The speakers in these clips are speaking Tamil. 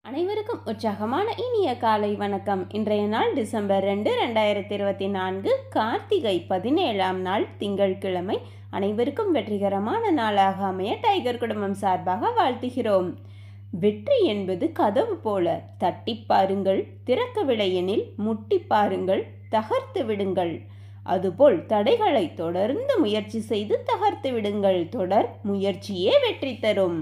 அனைவருக்கும் உற்சாகமான இனிய காலை வணக்கம். இன்றைய நாள் டிசம்பர் 2, 2024, கார்த்திகை 17ஆம் நாள், திங்கட்கிழமை. அனைவருக்கும் வெற்றிகரமான நாளாக அமைய டைகர் குடும்பம் சார்பாக வாழ்த்துகிறோம். வெற்றி என்பது கதவு போல, தட்டி பாருங்கள், திறக்கவில்லை எனில் முட்டி பாருங்கள், தகர்த்து விடுங்கள். அதுபோல் தடைகளை தொடர்ந்து முயற்சி செய்து தகர்த்து விடுங்கள். தொடர் முயற்சியே வெற்றி தரும்.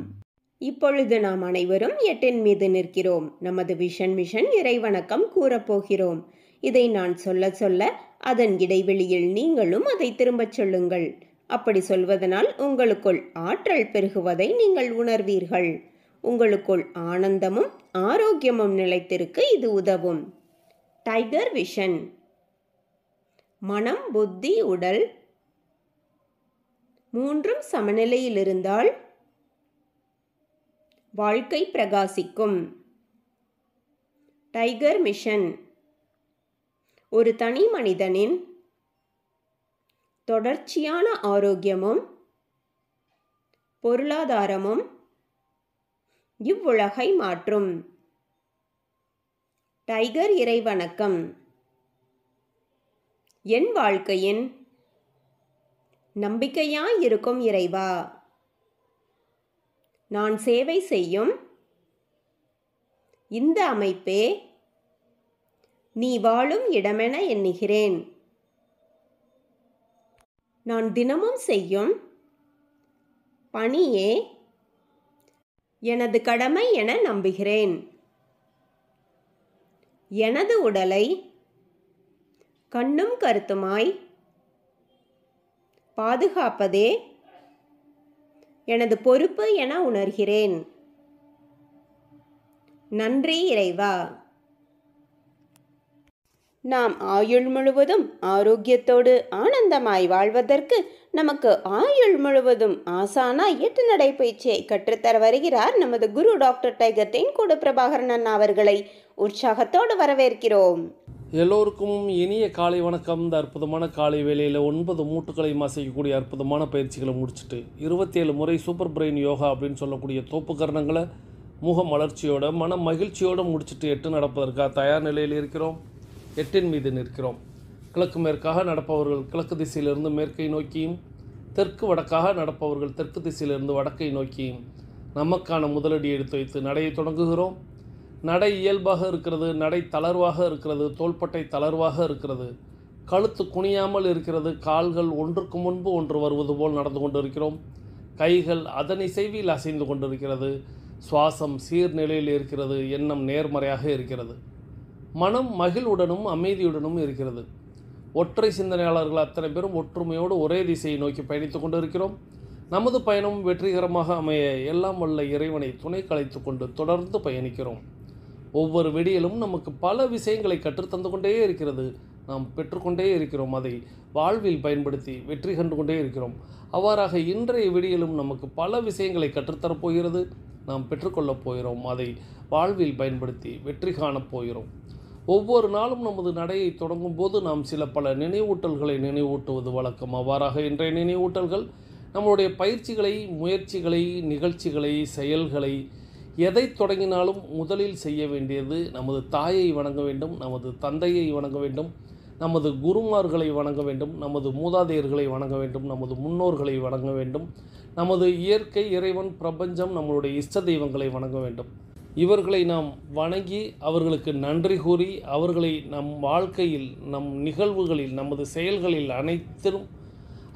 இப்பொழுது நாம் அனைவரும் 8 மீது நிற்கிறோம். நமது விஷன் மிஷன் இறைவணக்கம் கூறப்போகிறோம். இதை நான் சொல்ல சொல்ல அதன் இடைவெளியில் நீங்களும் அதை திரும்பச் சொல்லுங்கள். அப்படி சொல்வதனால் உங்களுக்குள் ஆற்றல் பெருகுவதை நீங்கள் உணர்வீர்கள். உங்களுக்குள் ஆனந்தமும் ஆரோக்கியமும் நிலைத்திருக்க இது உதவும். Tiger vision. மனம், புத்தி, உடல் மூன்றும் சமநிலையில் இருந்தால் வாழ்க்கை பிரகாசிக்கும். Tiger mission. ஒரு தனி மனிதனின் தொடர்ச்சியான ஆரோக்கியமும் பொருளாதாரமும் இவ்வுலகை மாற்றும். டைகர் இறைவணக்கம். என் வாழ்க்கையின் நம்பிக்கையாயிருக்கும் இறைவா, நான் சேவை செய்யும் இந்த அமைப்பே நீ வாழும் இடமென எண்ணுகிறேன். நான் தினமும் செய்யும் பணியே எனது கடமை என நம்புகிறேன். எனது உடலை கண்ணும் கருத்துமாய் பாதுகாப்பதே எனது பொறுப்பு என உணர்கிறேன். நன்றி இறைவா. நாம் ஆயுள் முழுவதும் ஆரோக்கியத்தோடு ஆனந்தமாய் வாழ்வதற்கு நமக்கு ஆயுள் முழுவதும் ஆசானாய் 8 நடைப்பயிற்சியை கற்றுத்தர வருகிறார் நமது குரு டாக்டர் டைகர் தேன்கூடு பிரபாகரன் அண்ணா அவர்களை உற்சாகத்தோடு வரவேற்கிறோம். எல்லோருக்கும் இனிய காலை வணக்கம். இந்த அற்புதமான காலை வேளையில் 9 மூட்டுக்களை அசைக்கக்கூடிய அற்புதமான பயிற்சிகளை முடிச்சுட்டு 27 முறை சூப்பர் பிரெயின் யோகா அப்படின்னு சொல்லக்கூடிய தோப்புக்கரணங்களை முக மலர்ச்சியோட மன மகிழ்ச்சியோடு முடிச்சுட்டு 8 நடப்பதற்காக தயார் நிலையில் இருக்கிறோம். 8 மீது நிற்கிறோம். கிழக்கு மேற்காக நடப்பவர்கள் கிழக்கு திசையிலிருந்து மேற்கை நோக்கியும், தெற்கு வடக்காக நடப்பவர்கள் தெற்கு திசையிலிருந்து வடக்கை நோக்கியும் நமக்கான முதலடி எடுத்து வைத்து நடையை தொடங்குகிறோம். நடை இயல்பாக இருக்கிறது, நடை தளர்வாக இருக்கிறது, தோள்பட்டை தளர்வாக இருக்கிறது, கழுத்து குனியாமல் இருக்கிறது, கால்கள் ஒன்றுக்கு முன்பு ஒன்று வருவது போல் நடந்து கொண்டிருக்கிறோம். கைகள் அதன் இசைவில் அசைந்து கொண்டிருக்கிறது. சுவாசம் சீர்நிலையில் இருக்கிறது. எண்ணம் நேர்மறையாக இருக்கிறது. மனம் மகிழ்வுடனும் அமைதியுடனும் இருக்கிறது. ஒற்றை சிந்தனையாளர்கள் அத்தனை பேரும் ஒற்றுமையோடு ஒரே திசையை நோக்கி பயணித்து கொண்டிருக்கிறோம். நமது பயணம் வெற்றிகரமாக அமைய எல்லாம் வல்ல இறைவனை துணை கலைத்து கொண்டு தொடர்ந்து பயணிக்கிறோம். ஒவ்வொரு விடியலும் நமக்கு பல விஷயங்களை கற்றுத்தந்து கொண்டே இருக்கிறது. நாம் பெற்றுக்கொண்டே இருக்கிறோம். அதை வாழ்வில் பயன்படுத்தி வெற்றி கண்டு கொண்டே இருக்கிறோம். அவ்வாறாக இன்றைய விடியலும் நமக்கு பல விஷயங்களை கற்றுத்தரப்போகிறது. நாம் பெற்றுக்கொள்ளப் போகிறோம். அதை வாழ்வில் பயன்படுத்தி வெற்றி காணப் போகிறோம். ஒவ்வொரு நாளும் நமது நடையை தொடங்கும் போது நாம் பல நினைவூட்டல்களை நினைவூட்டுவது வழக்கம். அவ்வாறாக இன்றைய நினைவூட்டல்கள் நம்மளுடைய பயிற்சிகளை, முயற்சிகளை, நிகழ்ச்சிகளை, செயல்களை, எதை தொடங்கினாலும் முதலில் செய்ய வேண்டியது நமது தாயை வணங்க வேண்டும், நமது தந்தையை வணங்க வேண்டும், நமது குருமார்களை வணங்க வேண்டும், நமது மூதாதையர்களை வணங்க வேண்டும், நமது முன்னோர்களை வணங்க வேண்டும், நமது இயற்கை, இறைவன், பிரபஞ்சம், நம்மளுடைய இஷ்ட தெய்வங்களை வணங்க வேண்டும். இவர்களை நாம் வணங்கி அவர்களுக்கு நன்றி கூறி அவர்களை நம் வாழ்க்கையில், நம் நிகழ்வுகளில், நமது செயல்களில் அனைத்திலும்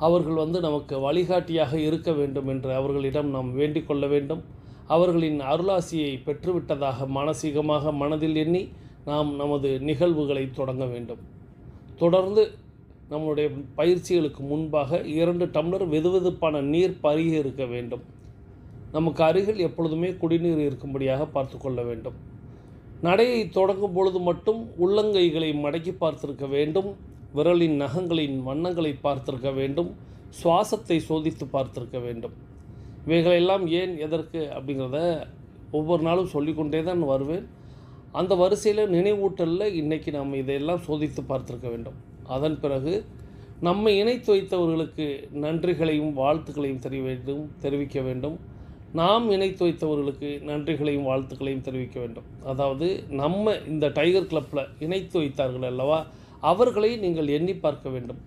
அவர்கள் நமக்கு வழிகாட்டியாக இருக்க வேண்டும் என்று அவர்களிடம் நாம் வேண்டிக் கொள்ள வேண்டும். அவர்களின் அருளாசியை பெற்றுவிட்டதாக மானசீகமாக மனதில் எண்ணி நாம் நமது நிகழ்வுகளை தொடங்க வேண்டும். தொடர்ந்து நம்முடைய பயிற்சிகளுக்கு முன்பாக 2 டம்ளர் வெதுவெதுப்பான நீர் பருகி இருக்க வேண்டும். நமக்கு அருகில் எப்பொழுதுமே குடிநீர் இருக்கும்படியாக பார்த்து கொள்ள வேண்டும். நடையை தொடங்கும் பொழுது மட்டும் உள்ளங்கைகளை மடக்கி பார்த்திருக்க வேண்டும். விரலின் நகங்களின் வண்ணங்களை பார்த்திருக்க வேண்டும். சுவாசத்தை சோதித்து பார்த்திருக்க வேண்டும். இவைகளெல்லாம் ஏன், எதற்கு அப்படிங்கிறத ஒவ்வொரு நாளும் சொல்லிக்கொண்டே தான் வருவேன். அந்த வரிசையில் நினைவூட்டலில் இன்றைக்கி நாம் இதையெல்லாம் சோதித்து பார்த்திருக்க வேண்டும். அதன் பிறகு நம்மை இணைத்து வைத்தவர்களுக்கு நன்றிகளையும் வாழ்த்துக்களையும் தெரிவிக்க வேண்டும். நாம் இணைத்து வைத்தவர்களுக்கு நன்றிகளையும் வாழ்த்துக்களையும் தெரிவிக்க வேண்டும். அதாவது நம்ம இந்த டைகர் கிளப்பில் இணைத்து வைத்தார்கள் அல்லவா, அவர்களை நீங்கள் எண்ணி பார்க்க வேண்டும்.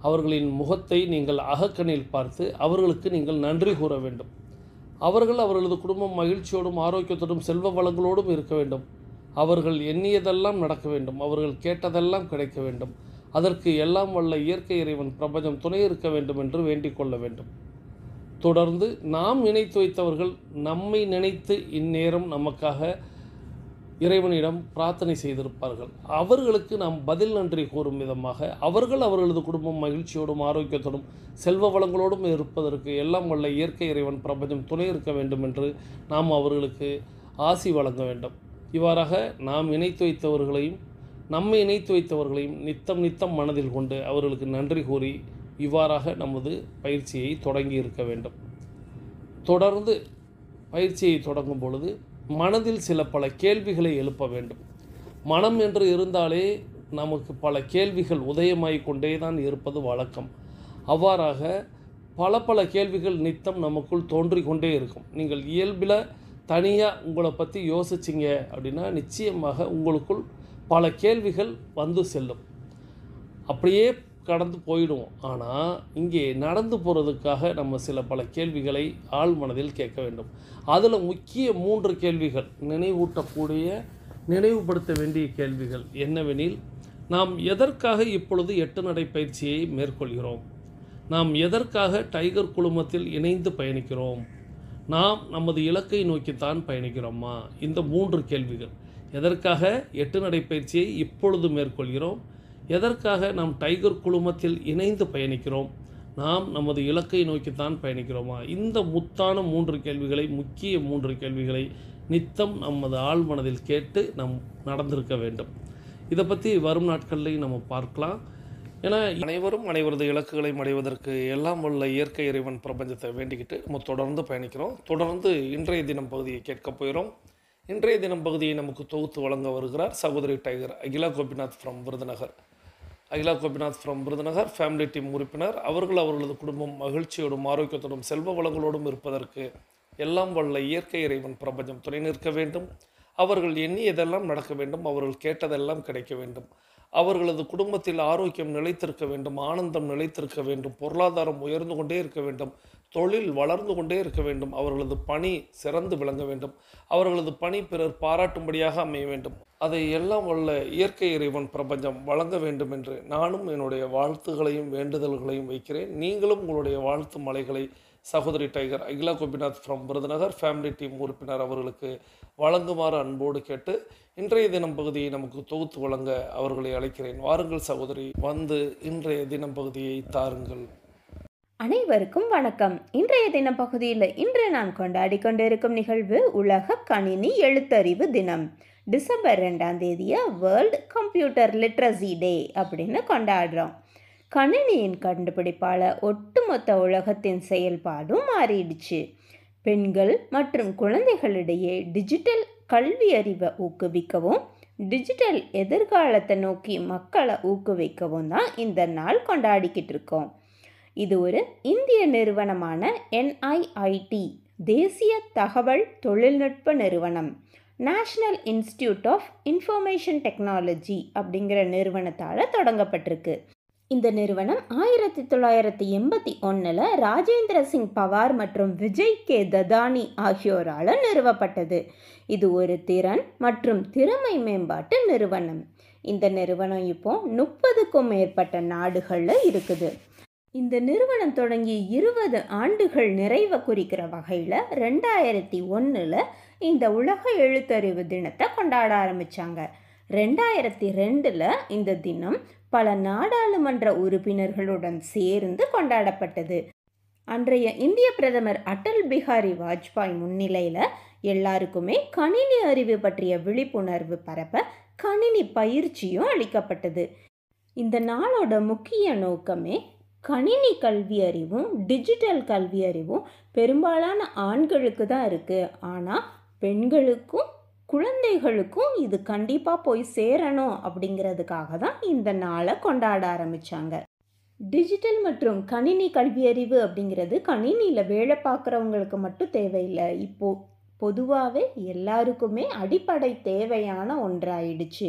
அவர்களின் முகத்தை நீங்கள் அகக்கண்ணில் பார்த்து அவர்களுக்கு நீங்கள் நன்றி கூற வேண்டும். அவர்களது குடும்பம் மகிழ்ச்சியோடும் ஆரோக்கியத்தோடும் செல்வ வளங்களோடும் இருக்க வேண்டும். அவர்கள் எண்ணியதெல்லாம் நடக்க வேண்டும். அவர்கள் கேட்டதெல்லாம் கிடைக்க வேண்டும். அதற்கு எல்லாம் வல்ல இயற்கை இறைவன் பிரபஞ்சம் துணை இருக்க வேண்டும் என்று வேண்டிக் கொள்ள வேண்டும். தொடர்ந்து நாம் நினைத்து வைத்தவர்கள் நம்மை நினைத்து இந்நேரம் நமக்காக இறைவனிடம் பிரார்த்தனை செய்திருப்பார்கள். அவர்களுக்கு நாம் பதில் நன்றி கூறும் விதமாக அவர்களது குடும்பம் மகிழ்ச்சியோடும் ஆரோக்கியத்தோடும் செல்வ வளங்களோடும் இருப்பதற்கு எல்லாம் வல்ல இயற்கை இறைவன் பிரபஞ்சம் துணை இருக்க வேண்டும் என்று நாம் அவர்களுக்கு ஆசி வழங்க வேண்டும். இவ்வாறாக நாம் இணைத்து வைத்தவர்களையும் நம்மை இணைத்து வைத்தவர்களையும் நித்தம் மனதில் கொண்டு அவர்களுக்கு நன்றி கூறி இவ்வாறாக நமது பயிற்சியை தொடங்கி இருக்க வேண்டும். தொடர்ந்து பயிற்சியை தொடங்கும் பொழுது மனதில் பல கேள்விகளை எழுப்ப வேண்டும். மனம் என்று இருந்தாலே நமக்கு பல கேள்விகள் உதயமாகிக் கொண்டே தான் இருப்பது வழக்கம். அவ்வாறாக பல கேள்விகள் நித்தம் நமக்குள் தோன்றிக் கொண்டே இருக்கும். நீங்கள் இயல்பில் தனியாக உங்களை பற்றி யோசிச்சிங்க அப்படின்னா நிச்சயமாக உங்களுக்குள் பல கேள்விகள் வந்து செல்லும். அப்படியே கடந்து போயிடுவோம். ஆனால் இங்கே நடந்து போகிறதுக்காக நம்ம பல கேள்விகளை ஆழ் மனதில் கேட்க வேண்டும். அதில் முக்கிய 3 கேள்விகள் நினைவுபடுத்த வேண்டிய கேள்விகள் என்னவெனில், நாம் எதற்காக இப்பொழுது 8 நடை பயிற்சியை மேற்கொள்கிறோம்? நாம் எதற்காக டைகர் குழுமத்தில் இணைந்து பயணிக்கிறோம்? நாம் நமது இலக்கை நோக்கித்தான் பயணிக்கிறோமா? இந்த 3 கேள்விகள். எதற்காக 8 நடை பயிற்சியை இப்பொழுது மேற்கொள்கிறோம்? எதற்காக நாம் டைகர் குழுமத்தில் இணைந்து பயணிக்கிறோம்? நாம் நமது இலக்கை நோக்கித்தான் பயணிக்கிறோமா? இந்த முத்தான 3 கேள்விகளை, முக்கிய 3 கேள்விகளை நித்தம் நமது ஆழ் மனதில் கேட்டு நாம் நடந்திருக்க வேண்டும். இதை பற்றி வரும் நாட்களில் நம்ம பார்க்கலாம். ஏன்னா அனைவரது இலக்குகளை அடைவதற்கு எல்லாம் உள்ள இயற்கை இறைவன் பிரபஞ்சத்தை வேண்டிக்கிட்டு நம்ம தொடர்ந்து பயணிக்கிறோம். தொடர்ந்து இன்றைய தினம் பகுதியை கேட்க போகிறோம். இன்றைய தினம் பகுதியை நமக்கு தொகுத்து வழங்க வருகிறார் சகோதரி tiger Akila Gopinath from Virudhunagar. Akila Gopinath from Virudhunagar family team உறுப்பினர். அவர்களது குடும்பம் மகிழ்ச்சியோடும் ஆரோக்கியத்தோடும் செல்வ வளங்களோடும் இருப்பதற்கு எல்லாம் வல்ல இயற்கை இறைவன் பிரபஞ்சம் துணை நிற்க வேண்டும். அவர்கள் எண்ணியதெல்லாம் நடக்க வேண்டும். அவர்கள் கேட்டதெல்லாம் கிடைக்க வேண்டும். அவர்களது குடும்பத்தில் ஆரோக்கியம் நிலைத்திருக்க வேண்டும். ஆனந்தம் நிலைத்திருக்க வேண்டும். பொருளாதாரம் உயர்ந்து கொண்டே இருக்க வேண்டும். தொழில் வளர்ந்து கொண்டே இருக்க வேண்டும். அவர்களது பணி சிறந்து விளங்க வேண்டும். அவர்களது பணி பிறர் பாராட்டும்படியாக அமைய வேண்டும். அதை எல்லாம் வல்ல இயற்கை இறைவன் பிரபஞ்சம் வழங்க வேண்டும் என்று நானும் என்னுடைய வாழ்த்துகளையும் வேண்டுதல்களையும் வைக்கிறேன். நீங்களும் உங்களுடைய வாழ்த்து மலைகளை சகோதரி tiger Akila Gopinath from Virudhunagar family team உறுப்பினர் அவர்களுக்கு வழங்குமாறு அன்போடு கேட்டு இன்றைய தினம் பகுதியை நமக்கு தொகுத்து வழங்க அவர்களை அழைக்கிறேன். வாருங்கள் சகோதரி, வந்து இன்றைய தினம் பகுதியை தாருங்கள். அனைவருக்கும் வணக்கம். இன்றைய தினம் பகுதியில் இன்று நான் கொண்டாடி கொண்டிருக்கும் நிகழ்வு உலக கணினி எழுத்தறிவு தினம். டிசம்பர் 2ஆம் தேதியை வேர்ல்டு கம்ப்யூட்டர் லிட்ரஸி டே அப்படின்னு கொண்டாடுறோம். கணினியின் கண்டுபிடிப்பால் ஒட்டுமொத்த உலகத்தின் செயல்பாடும் மாறிடுச்சு. பெண்கள் மற்றும் குழந்தைகளிடையே டிஜிட்டல் கல்வி அறிவை ஊக்குவிக்கவும் டிஜிட்டல் எதிர்காலத்தை நோக்கி மக்களை ஊக்குவிக்கவும் தான் இந்த நாள் கொண்டாடிக்கிட்டு இருக்கோம். இது ஒரு இந்திய நிறுவனமான NIIT தேசிய தகவல் தொழில்நுட்ப நிறுவனம், national institute of information technology அப்படிங்கிற நிறுவனத்தால் தொடங்கப்பட்டிருக்கு. இந்த நிறுவனம் 1981 ராஜேந்திர சிங் பவார் மற்றும் விஜய் கே ததானி ஆகியோரால் நிறுவப்பட்டது. இது ஒரு திறன் மற்றும் திறமை மேம்பாட்டு நிறுவனம். இந்த நிறுவனம் இப்போ 30க்கும் மேற்பட்ட நாடுகளில் இருக்குது. இந்த நிறுவனம் தொடங்கி 20 ஆண்டுகள் நிறைவை குறிக்கிற வகையில் 2001 இந்த உலக எழுத்தறிவு தினத்தை கொண்டாட ஆரம்பித்தாங்க. 2002 இந்த தினம் பல நாடாளுமன்ற உறுப்பினர்களுடன் சேர்ந்து கொண்டாடப்பட்டது. அன்றைய இந்திய பிரதமர் அடல் பிஹாரி வாஜ்பாய் முன்னிலையில் எல்லாருக்குமே கணினி அறிவு பற்றிய விழிப்புணர்வு பரப்ப கணினி பயிற்சியும் அளிக்கப்பட்டது. இந்த நாளோட முக்கிய நோக்கமே கணினி கல்வி அறிவும் டிஜிட்டல் கல்வி அறிவும் பெரும்பாலான ஆண்களுக்கு தான் இருக்குது. ஆனால் பெண்களுக்கும் குழந்தைகளுக்கும் இது கண்டிப்பாக போய் சேரணும் அப்படிங்கிறதுக்காக தான் இந்த நாளை கொண்டாட ஆரம்பித்தாங்க. டிஜிட்டல் மற்றும் கணினி கல்வியறிவு அப்படிங்கிறது கணினியில் வேலை பார்க்குறவங்களுக்கு மட்டும் தேவையில்லை. இப்போது பொதுவாகவே எல்லாருக்குமே அடிப்படை தேவையான ஒன்றாயிடுச்சு.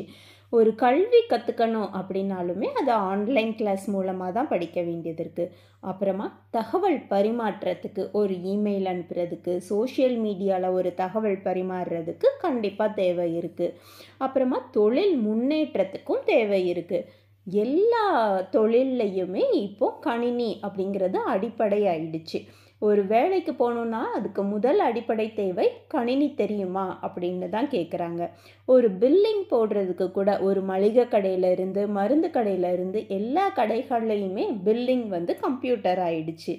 ஒரு கல்வி கற்றுக்கணும் அப்படின்னாலுமே அது ஆன்லைன் கிளாஸ் மூலமாக தான் படிக்க வேண்டியது இருக்குது. அப்புறமா தகவல் பரிமாற்றத்துக்கு ஒரு இமெயில் அனுப்புறதுக்கு, சோஷியல் மீடியாவில் ஒரு தகவல் பரிமாறுறதுக்கு கண்டிப்பாக தேவை இருக்குது. அப்புறமா தொழில் முன்னேற்றத்துக்கும் தேவை இருக்குது. எல்லா தொழில்லையுமே இப்போ கணினி அப்படிங்கிறது அடிப்படை ஆயிடுச்சு. ஒரு வேலைக்கு போகணுன்னா அதுக்கு முதல் அடிப்படை தேவை கணினி தெரியுமா அப்படின்னு தான் கேட்குறாங்க. ஒரு பில்லிங் போடுறதுக்கு கூட ஒரு மளிகை கடையிலேருந்து மருந்து கடையிலேருந்து எல்லா கடைகள்லையுமே பில்லிங் கம்ப்யூட்டர் ஆயிடுச்சு.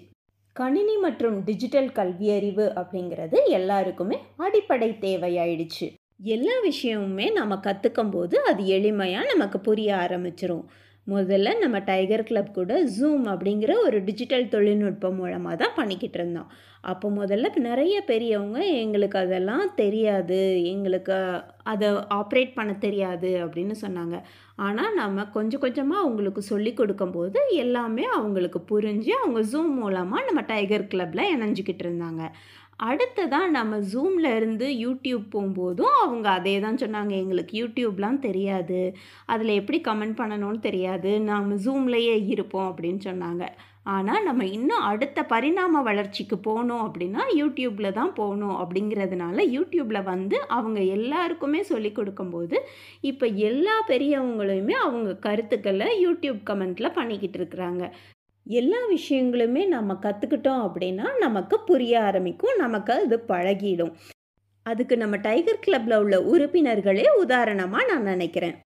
கணினி மற்றும் டிஜிட்டல் கல்வியறிவு அப்படிங்கிறது எல்லாருக்குமே அடிப்படை தேவையாயிடுச்சு. எல்லா விஷயமுமே நம்ம கற்றுக்கும் போது அது எளிமையாக நமக்கு புரிய ஆரம்பிச்சிரும். முதல்ல நம்ம டைகர் கிளப் கூட ஜூம் அப்படிங்கிற ஒரு டிஜிட்டல் தொழில்நுட்பம் மூலமாக தான் பண்ணிக்கிட்டு இருந்தோம். அப்போ முதல்ல நிறைய பெரியவங்க எங்களுக்கு அதெல்லாம் தெரியாது, எங்களுக்கு அதை ஆப்ரேட் பண்ண தெரியாது அப்படின்னு சொன்னாங்க. ஆனால் நம்ம கொஞ்சம் கொஞ்சமாக அவங்களுக்கு சொல்லி கொடுக்கும்போது எல்லாமே அவங்களுக்கு புரிஞ்சு அவங்க ஜூம் மூலமாக நம்ம டைகர் கிளப்பில் இணைஞ்சிக்கிட்டு இருந்தாங்க. அடுத்ததாக நம்ம ஜூமில் இருந்து யூடியூப் போகும்போதும் அவங்க அதே தான் சொன்னாங்க. எங்களுக்கு யூடியூப்லாம் தெரியாது, அதில் எப்படி கமெண்ட் பண்ணணும்னு தெரியாது, நாம் ஜூம்லேயே இருப்போம் அப்படின்னு சொன்னாங்க. ஆனால் நம்ம இன்னும் அடுத்த பரிணாம வளர்ச்சிக்கு போகணும் அப்படின்னா யூடியூப்பில் தான் போகணும் அப்படிங்கிறதுனால யூடியூப்பில் அவங்க எல்லாருக்குமே சொல்லி கொடுக்கும்போது இப்போ எல்லா பெரியவங்களையுமே அவங்க கருத்துக்களை யூடியூப் கமெண்ட்டில் பண்ணிக்கிட்டு இருக்கிறாங்க. எல்லா விஷயங்களுமே நம்ம கற்றுக்கிட்டோம் அப்படின்னா நமக்கு புரிய ஆரம்பிக்கும், நமக்கு அது பழகிடும். அதுக்கு நம்ம டைகர் கிளப்பில் உள்ள உறுப்பினர்களே உதாரணமாக நான் நினைக்கிறேன்.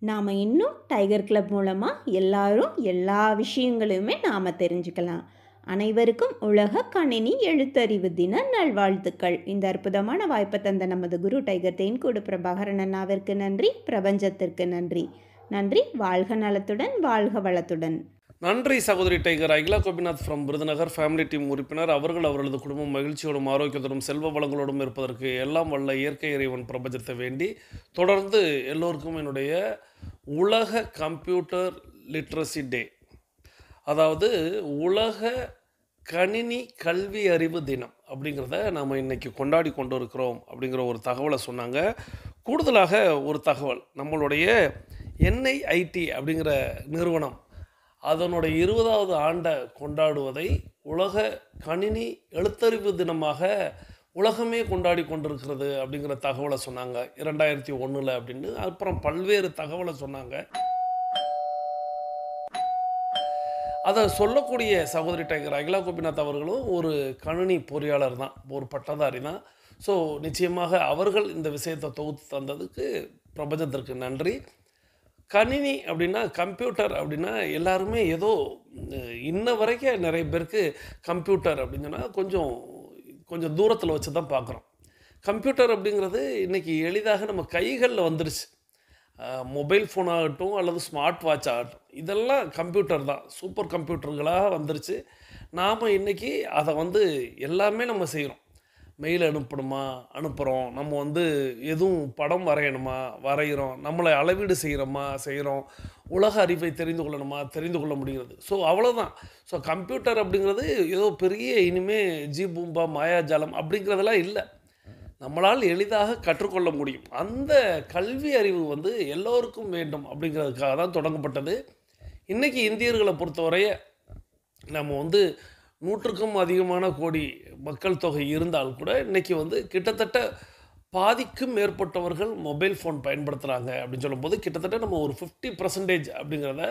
நாம் இன்னும் டைகர் கிளப் மூலமாக எல்லாரும் எல்லா விஷயங்களுமே நாம் தெரிஞ்சுக்கலாம். அனைவருக்கும் உலக கணினி எழுத்தறிவு தின நல்வாழ்த்துக்கள். இந்த அற்புதமான வாய்ப்பை தந்த நமது குரு டைகர் தேன்கூடு பிரபாகரன் அண்ணாவிற்கு நன்றி, பிரபஞ்சத்திற்கு நன்றி. நன்றி. வாழ்க நலத்துடன், வாழ்க வளத்துடன். நன்றி சகோதரி tiger. Akila Gopinath from Virudhunagar, family team உறுப்பினர். அவர்கள் அவர்களது குடும்பம் மகிழ்ச்சியோடும் ஆரோக்கியத்தோடும் செல்வ வளங்களோடும் இருப்பதற்கு எல்லாம் வல்ல இயற்கை இறைவன் பிரபஞ்சத்தை வேண்டி தொடர்ந்து எல்லோருக்கும் என்னுடைய உலக கம்ப்யூட்டர் லிட்ரஸி டே, அதாவது உலக கணினி கல்வி அறிவு தினம் அப்படிங்கிறத நாம் இன்றைக்கி கொண்டாடி கொண்டு இருக்கிறோம் அப்படிங்கிற ஒரு தகவலை சொன்னாங்க. கூடுதலாக ஒரு தகவல், நம்மளுடைய NIIT அப்படிங்கிற நிறுவனம் அதனுடைய 20வது ஆண்டை கொண்டாடுவதை உலக கணினி எழுத்தறிவு தினமாக உலகமே கொண்டாடி கொண்டிருக்கிறது அப்படிங்கிற தகவலை சொன்னாங்க 2001 அப்படின்னு. அப்புறம் பல்வேறு தகவலை சொன்னாங்க. அதை சொல்லக்கூடிய சகோதரி டைகர் அகிலா கோபிநாத் அவர்களும் ஒரு கணினி பொறியாளர் தான், ஒரு பட்டதாரி தான். ஸோ நிச்சயமாக அவர்கள் இந்த விஷயத்தை தொகுத்து தந்ததுக்கு பிரபஞ்சத்திற்கு நன்றி. கணினி அப்படின்னா, கம்ப்யூட்டர் அப்படின்னா எல்லாருமே ஏதோ இன்ன வரைக்கும் நிறைய பேருக்கு கம்ப்யூட்டர் அப்படின்னு சொன்னால் கொஞ்சம் தூரத்தில் வச்சு தான் பார்க்குறோம். கம்ப்யூட்டர் அப்படிங்கிறது இன்றைக்கி எளிதாக நம்ம கைகளில் வந்துருச்சு. மொபைல் ஃபோன் ஆகட்டும் அல்லது ஸ்மார்ட் வாட்ச் ஆகட்டும், இதெல்லாம் கம்ப்யூட்டர் தான், சூப்பர் கம்ப்யூட்டர்களாக வந்துருச்சு. நாம் இன்றைக்கி அதை எல்லாமே நம்ம செய்கிறோம். மெயில் அனுப்புகிறோம், நம்ம எதுவும் படம் வரையணுமா வரைகிறோம், நம்மளை அளவீடு செய்கிறோம், உலக அறிவை தெரிந்து கொள்ள முடிகிறது. ஸோ அவ்வளோதான். ஸோ கம்ப்யூட்டர் அப்படிங்கிறது ஏதோ பெரிய இனிமேல் ஜீபூம்பா மாயாஜாலம் அப்படிங்கிறதெல்லாம் இல்லை, நம்மளால் எளிதாக கற்றுக்கொள்ள முடியும். அந்த கல்வி அறிவு எல்லோருக்கும் வேண்டும் அப்படிங்கிறதுக்காக தான் தொடங்கப்பட்டது. இன்றைக்கி இந்தியர்களை பொறுத்தவரைய நம்ம 100க்கும் அதிகமான கோடி மக்கள் தொகை இருந்தால் கூட இன்றைக்கி கிட்டத்தட்ட பாதிக்கும் மேற்பட்டவர்கள் மொபைல் ஃபோன் பயன்படுத்துகிறாங்க அப்படின்னு சொல்லும்போது கிட்டத்தட்ட நம்ம ஒரு 50% அப்படிங்கிறத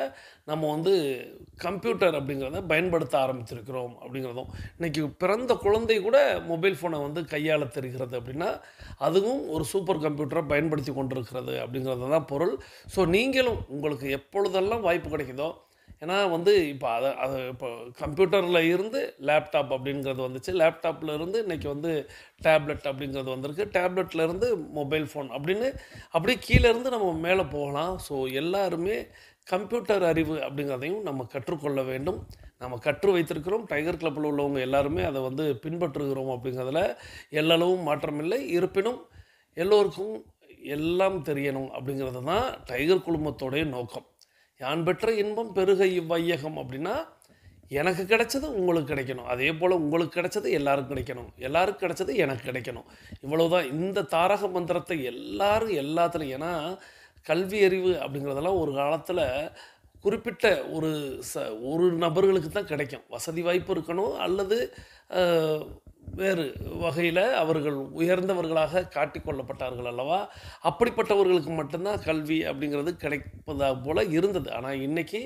நம்ம கம்ப்யூட்டர் அப்படிங்கிறத பயன்படுத்த ஆரம்பிச்சிருக்கிறோம் அப்படிங்கிறதும். இன்றைக்கி பிறந்த குழந்தை கூட மொபைல் ஃபோனை கையாள தெரிகிறது அப்படின்னா அதுவும் ஒரு சூப்பர் கம்ப்யூட்டரை பயன்படுத்தி கொண்டிருக்கிறது அப்படிங்கிறது தான் பொருள். ஸோ நீங்களும் உங்களுக்கு எப்பொழுதெல்லாம் வாய்ப்பு கிடைக்குதோ, ஏன்னா இப்போ கம்ப்யூட்டரில் இருந்து லேப்டாப் அப்படிங்கிறது வந்துச்சு, லேப்டாப்பில் இருந்து இன்றைக்கி டேப்லெட் அப்படிங்கிறது வந்திருக்கு, டேப்லெட்டில் இருந்து மொபைல் ஃபோன் அப்படின்னு அப்படியே கீழேருந்து நம்ம மேலே போகலாம். ஸோ எல்லாருமே கம்ப்யூட்டர் அறிவு அப்படிங்கிறதையும் நம்ம கற்றுக்கொள்ள வேண்டும். நம்ம கற்று வைத்திருக்கிறோம். டைகர் கிளப்பில் உள்ளவங்க எல்லாருமே அதை பின்பற்றுகிறோம் அப்படிங்கிறதுல எல்லளவும் மாற்றமில்லை. இருப்பினும் எல்லோருக்கும் எல்லாம் தெரியணும் அப்படிங்கிறது தான் டைகர் குழுமத்தோடைய நோக்கம். யான் பெற்ற இன்பம் பெருக இவ்வையகம் அப்படின்னா எனக்கு கிடைச்சது உங்களுக்கு கிடைக்கணும், அதே போல் உங்களுக்கு கிடைச்சது எல்லாருக்கும் கிடைக்கணும், எல்லாருக்கும் கிடைச்சது எனக்கு கிடைக்கணும். இவ்வளவுதான். இந்த தாரக மந்திரத்தை எல்லாரும் எல்லாத்துலையும், ஏன்னா கல்வி அறிவு அப்படிங்கிறதெல்லாம் ஒரு காலத்தில் குறிப்பிட்ட ஒரு நபர்களுக்கு தான் கிடைக்கும். வசதி வாய்ப்பு இருக்கணும், அல்லது வேறு வகையில் அவர்கள் உயர்ந்தவர்களாக காட்டிக்கொள்ளப்பட்டார்கள் அல்லவா. அப்படிப்பட்டவர்களுக்கு மட்டும்தான் கல்வி அப்படிங்கிறது கிடைப்பதா போல் இருந்தது. ஆனால் இன்றைக்கி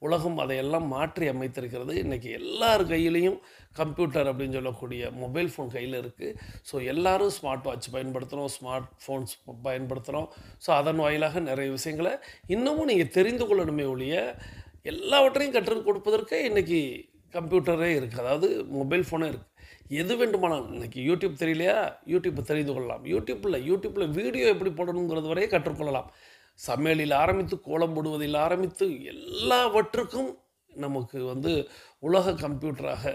உலகம் அதையெல்லாம் மாற்றி அமைத்திருக்கிறது. இன்றைக்கி எல்லார் கையிலையும் கம்ப்யூட்டர் அப்படின்னு சொல்லக்கூடிய மொபைல் ஃபோன் கையில் இருக்குது. ஸோ எல்லோரும் ஸ்மார்ட் வாட்ச் பயன்படுத்துகிறோம், ஸ்மார்ட் ஃபோன்ஸ் பயன்படுத்துகிறோம். ஸோ அதன் வாயிலாக நிறைய விஷயங்களை இன்னமும் நீங்கள் தெரிந்து கொள்ளணுமே ஒழிய எல்லாவற்றையும் கற்றுக் கொடுப்பதற்கு இன்றைக்கி கம்ப்யூட்டரே இருக்குது, அதாவது மொபைல் ஃபோனே இருக்குது. எது வேண்டுமானாலும் இன்றைக்கி யூடியூப் தெரியலையா, யூடியூப்பை தெரிந்து கொள்ளலாம். யூடியூப்பில் வீடியோ எப்படி போடணுங்கிறது வரையே கற்றுக்கொள்ளலாம். சமையலில் ஆரம்பித்து கோலம் போடுவதில் ஆரம்பித்து எல்லாவற்றுக்கும் நமக்கு உலக கம்ப்யூட்டராக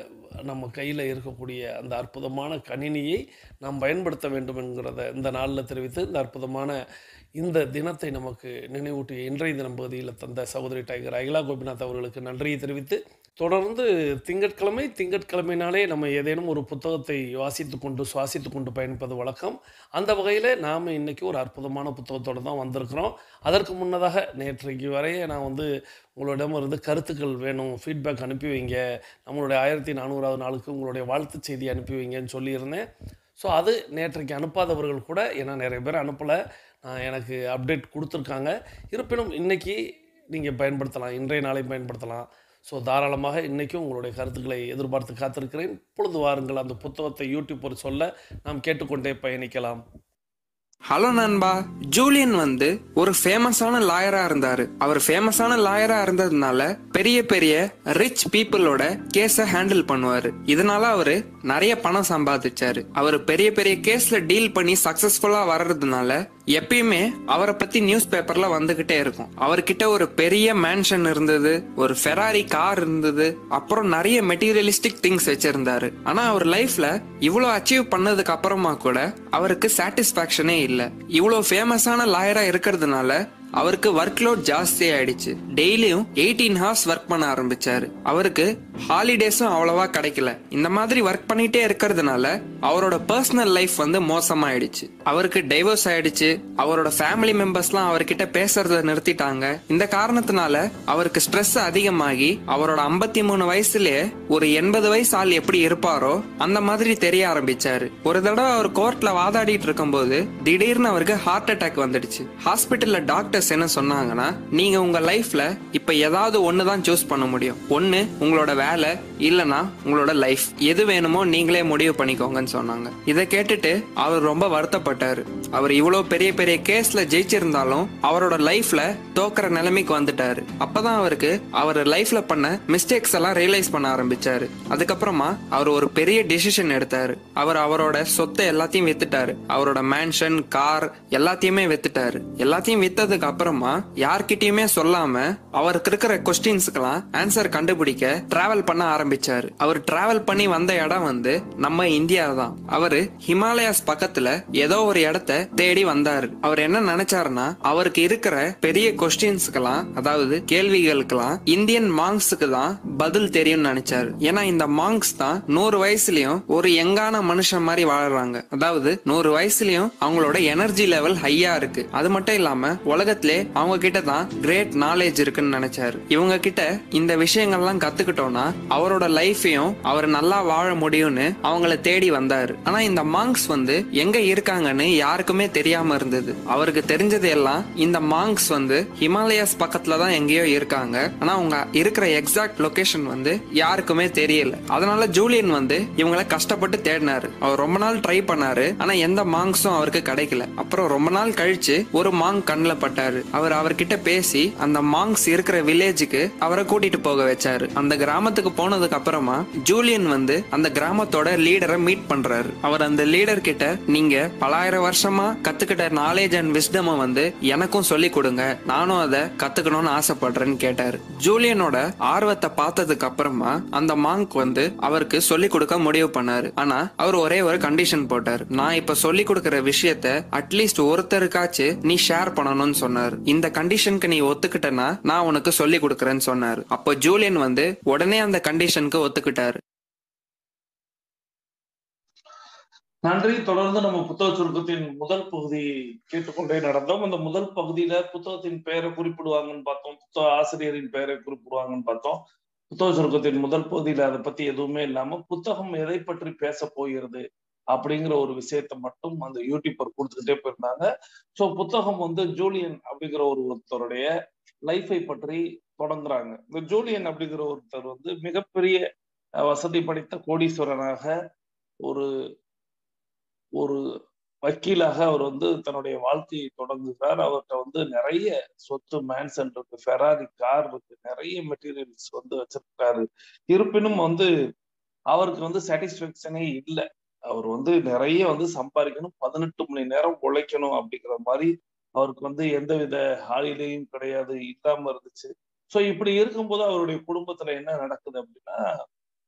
நம்ம கையில் இருக்கக்கூடிய அந்த அற்புதமான கணினியை நாம் பயன்படுத்த வேண்டும் என்கிறத இந்த நாளில் தெரிவித்து, இந்த அற்புதமான இந்த தினத்தை நமக்கு நினைவூட்டிய இன்றைய தினம் பகுதியில் தந்த சகோதரி டைகர் அகிலா கோபிநாத் அவர்களுக்கு நன்றியை தெரிவித்து, தொடர்ந்து திங்கட்கிழமைனாலே நம்ம ஏதேனும் ஒரு புத்தகத்தை வாசித்து கொண்டு சுவாசித்து கொண்டு பயணிப்பது வழக்கம். அந்த வகையில் நாம் இன்றைக்கி ஒரு அற்புதமான புத்தகத்தோடு தான் வந்திருக்கிறோம். அதற்கு முன்னதாக நேற்றைக்கு வரைய நான் உங்களிடமிருந்து கருத்துக்கள் வேணும், ஃபீட்பேக் அனுப்பி வைங்க, நம்மளுடைய 1400வது நாளுக்கு உங்களுடைய வாழ்த்து செய்தி அனுப்பி வைங்கன்னு சொல்லியிருந்தேன். ஸோ அது நேற்றைக்கு அனுப்பாதவர்கள் கூட, ஏன்னா நிறைய பேர் அனுப்பலை, எனக்கு அப்டேட் கொடுத்துருக்காங்க. இருப்பினும் இன்றைக்கி நீங்கள் பயன்படுத்தலாம், இன்றைய நாளை பயன்படுத்தலாம். ஸோ தாராளமாக இன்றைக்கும் உங்களுடைய கருத்துக்களை எதிர்பார்த்து காத்திருக்கிறேன். இப்பொழுது வாருங்கள், அந்த புத்தகத்தை யூடியூப்பர் சொல்ல நாம் கேட்டுக்கொண்டே பயணிக்கலாம். ஹலோ நண்பா, ஜூலியன் ஒரு ஃபேமஸான லாயரா இருந்தாரு. அவர் ஃபேமஸான லாயரா இருந்ததுனால பெரிய பெரிய ரிச் பீப்புளோட கேஸ ஹேண்டில் பண்ணுவாரு. இதனால அவரு நிறைய பணம் சம்பாதிச்சாரு. அவர் பெரிய பெரிய கேஸ்ல டீல் பண்ணி சக்சஸ்ஃபுல்லா வர்றதுனால எப்பயுமே அவரை பத்தி நியூஸ் பேப்பர்ல வந்துகிட்டே இருக்கும். அவர்கிட்ட ஒரு பெரிய மேன்ஷன் இருந்தது, ஒரு ஃபெராரி கார் இருந்தது, அப்புறம் நிறைய மெட்டீரியலிஸ்டிக் திங்ஸ் வச்சிருந்தாரு. ஆனா அவர் லைஃப்ல இவ்வளவு அச்சீவ் பண்ணதுக்கு அப்புறமா கூட அவருக்கு சாட்டிஸ்பாக்சனே இல்ல. இவ்வளவு ஃபேமஸான லாயரா இருக்கிறதுனால அவருக்கு ஒர்க் லோட் ஜாஸ்தி ஆயிடுச்சு. டெய்லியும் 18 ஹவர்ஸ் ஒர்க் பண்ண ஆரம்பிச்சாரு. அவருக்கு ஹாலிடேஸும் அவ்வளவா கிடைக்கல. இந்த மாதிரி ஒர்க் பண்ணிட்டே இருக்கிறதுனால அவரோட பர்சனல் லைஃப் மோசமாயிடுச்சு. அவருக்கு டைவர்ஸ் ஆயிடுச்சு. அவரோட ஃபேமிலி மெம்பர்ஸ்லாம் அவர்கிட்ட பேசுறத நிறுத்திட்டாங்க. இந்த காரணத்தினால அவருக்கு ஸ்ட்ரெஸ் அதிகமாகி அவரோட 53 வயசுலயே ஒரு 80 வயசு ஆள் எப்படி இருப்பாரோ அந்த மாதிரி தெரிய ஆரம்பிச்சாரு. ஒரு தடவை அவர் கோர்ட்ல வாதாடிட்டு இருக்கும் போது திடீர்னு அவருக்கு ஹார்ட் அட்டாக் வந்துடுச்சு. ஹாஸ்பிட்டல்ல டாக்டர் என்ன சொன்னாங்கன்னா, நீங்க உங்க லைஃப்ல இப்ப ஏதாவது ஒண்ணுதான் சூஸ் பண்ண முடியும். ஒண்ணு உங்களோட வேலை, இல்லனா உங்களோட லைஃப். எது வேணுமோ நீங்களே முடிவு பண்ணிக்கோங்கன்னு சொன்னாங்க. இதை கேட்டுட்டு அவர் ரொம்ப வருத்தப்பட்டாரு. அவர் இவ்வளவு பெரிய பெரிய கேஸ்ல ஜெயிச்சிருந்தாலும் அவரோட லைஃப்ல தோக்குற நிலைமைக்கு வந்துட்டாரு. அப்பதான் அவருக்கு அவர் லைஃப்ல பண்ண மிஸ்டேக்ஸ் எல்லாம் ரியலைஸ் பண்ண ஆரம்பிச்சாரு. அதுக்கப்புறமா அவர் ஒரு பெரிய டிசிஷன் எடுத்தாரு. அவர் அவரோட சொத்தை எல்லாத்தையும் வித்துட்டாரு. அவரோட மேன்ஷன், கார் எல்லாத்தையுமே வித்துட்டாரு. எல்லாத்தையும் வித்ததுக்கு அப்புறமா யார்கிட்டயுமே சொல்லாம அவருக்கு இருக்கிற கொஸ்டின்ஸ்க்கெல்லாம் ஆன்சர் கண்டுபிடிக்க டிராவல் பண்ண ஆரம்பிச்சாரு. அவர் டிராவல் பண்ணி வந்த இடம் நம்ம இந்தியா தான். அவரு ஹிமாலயாஸ் பக்கத்துல ஏதோ ஒரு இடத்தை தேடி வந்தாரு. அவர் என்ன நினைச்சாருன்னா, அவருக்கு இருக்கிற பெரிய கொஸ்டின்ஸ்க்கெல்லாம், அதாவது கேள்விகளுக்கெல்லாம் இந்தியன் மாங்க்ஸுக்கு தான் பதில் தெரியும்னு நினைச்சாரு. ஏன்னா இந்த மாங்க்ஸ் தான் 100 வயசுலயும் ஒரு யங்கான மனுஷன் மாதிரி வாழறாங்க. அதாவது 100 வயசுலயும் அவங்களோட எனர்ஜி லெவல் ஹையா இருக்கு. அது மட்டும் இல்லாம உலகத்திலே அவங்க கிட்ட தான் கிரேட் நாலேஜ் இருக்குன்னு நினைச்சாரு. இவங்க கிட்ட இந்த விஷயங்கள்லாம் கத்துக்கிட்டோம்னா அவரோட லைஃபையும் அவர் நல்லா வாழ முடியும்னு அவங்கள தேடி வந்தாரு. ஆனா இந்த மாங்க்ஸ் எங்க இருக்காங்கன்னு யாருக்குமே தெரியாம இருந்தது. அவருக்கு தெரிஞ்சது எல்லாம் இந்த மாங்க்ஸ் ஹிமாலயாஸ் பக்கத்துல தான் எங்கேயோ இருக்காங்க. ஆனா அவங்க இருக்கிற எக்ஸாக்ட் லொகேஷன் யாருக்குமே தெரியல. அதனால ஜூலியன் இவங்களை கஷ்டப்பட்டு தேடினாரு. அவர் ரொம்ப நாள் ட்ரை பண்ணாரு. ஆனா எந்த மாங்க்ஸும் அவருக்கு கிடைக்கல. அப்புறம் ரொம்ப நாள் கழிச்சு ஒரு மாங்க் கண்ணுல பட்டாரு. அவர் அவர்கிட்ட பேசி அந்த மாங்க்ஸ் இருக்கிற வில்லேஜுக்கு அவரை கூட்டிட்டு போக வச்சாரு. அந்த கிராமத்துக்கு போனதுக்கு அப்புறமா ஜூலியன் அந்த கிராமத்தோட லீடரை மீட் பண்றாரு. அவர் அந்த லீடர் கிட்ட, நீங்க பலாயிரம் வருஷமா கத்துக்கிட்ட நாலேஜ் அண்ட் விஸ்டம் எனக்கும் சொல்லி கொடுங்க, நானும் அதை கத்துக்கணும்னு ஆசைப்படுறேன்னு கேட்டாரு. ஜூலியனோட ஆர்வத்தை பார்த்த பார்த்ததுக்கு அப்புறமா அந்த மாங்க் வந்து அவருக்கு சொல்லி கொடுக்க முடிவு பண்ணாரு. ஆனா அவர் ஒரே ஒரு கண்டிஷன் போட்டார். நான் இப்ப சொல்லி கொடுக்கிற விஷயத்த அட்லீஸ்ட் ஒருத்தருக்காச்சு நீ ஷேர் பண்ணணும்னு சொன்னார். இந்த கண்டிஷனுக்கு நீ ஒத்துக்கிட்டனா நான் உனக்கு சொல்லி கொடுக்கறேன்னு சொன்னார். அப்போ ஜூலியன் வந்து உடனே அந்த கண்டிஷனுக்கு ஒத்துக்கிட்டாரு. நன்றி. தொடர்ந்து நம்ம புத்தக சுருக்கத்தின் முதல் பகுதி கேட்டுக்கொண்டே நடந்தோம். அந்த முதல் பகுதியில புத்தகத்தின் பெயரை குறிப்பிடுவாங்கன்னு பார்த்தோம், புத்தக ஆசிரியரின் பெயரை குறிப்பிடுவாங்கன்னு பார்த்தோம். புத்தக சுருக்கத்தின் முதல் பகுதியில அதை பத்தி எதுவுமே இல்லாம புத்தகம் எதை பற்றி பேச போகிறது அப்படிங்கிற ஒரு விஷயத்த மட்டும் அந்த யூடியூபர் கொடுத்துக்கிட்டே போயிருந்தாங்க. ஸோ புத்தகம் வந்து ஜூலியன் அப்படிங்கிற ஒருத்தருடைய லைஃபை பற்றி தொடங்குறாங்க. இந்த ஜூலியன் அப்படிங்கிற ஒருத்தர் வந்து மிகப்பெரிய வசதி படைத்த கோடீஸ்வரனாக ஒரு ஒரு வக்கீலாக அவர் வந்து தன்னுடைய வாழ்க்கையை தொடங்குகிறார். அவர்கிட்ட வந்து நிறைய சொத்து, மேன்சன் இருக்கு, ஃபெராரி கார் இருக்கு, நிறைய மெட்டீரியல்ஸ் வந்து வச்சிருக்காரு. இருப்பினும் வந்து அவருக்கு வந்து சாட்டிஸ்பேக்ஷனே இல்லை. அவர் வந்து நிறைய வந்து சம்பாதிக்கணும், 18 மணி நேரம் உழைக்கணும் அப்படிங்கிற மாதிரி அவருக்கு வந்து எந்தவித ஹாலிடேயும் கிடையாது, இல்லாம இருந்துச்சு. ஸோ இப்படி இருக்கும்போது அவருடைய குடும்பத்துல என்ன நடக்குது அப்படின்னா,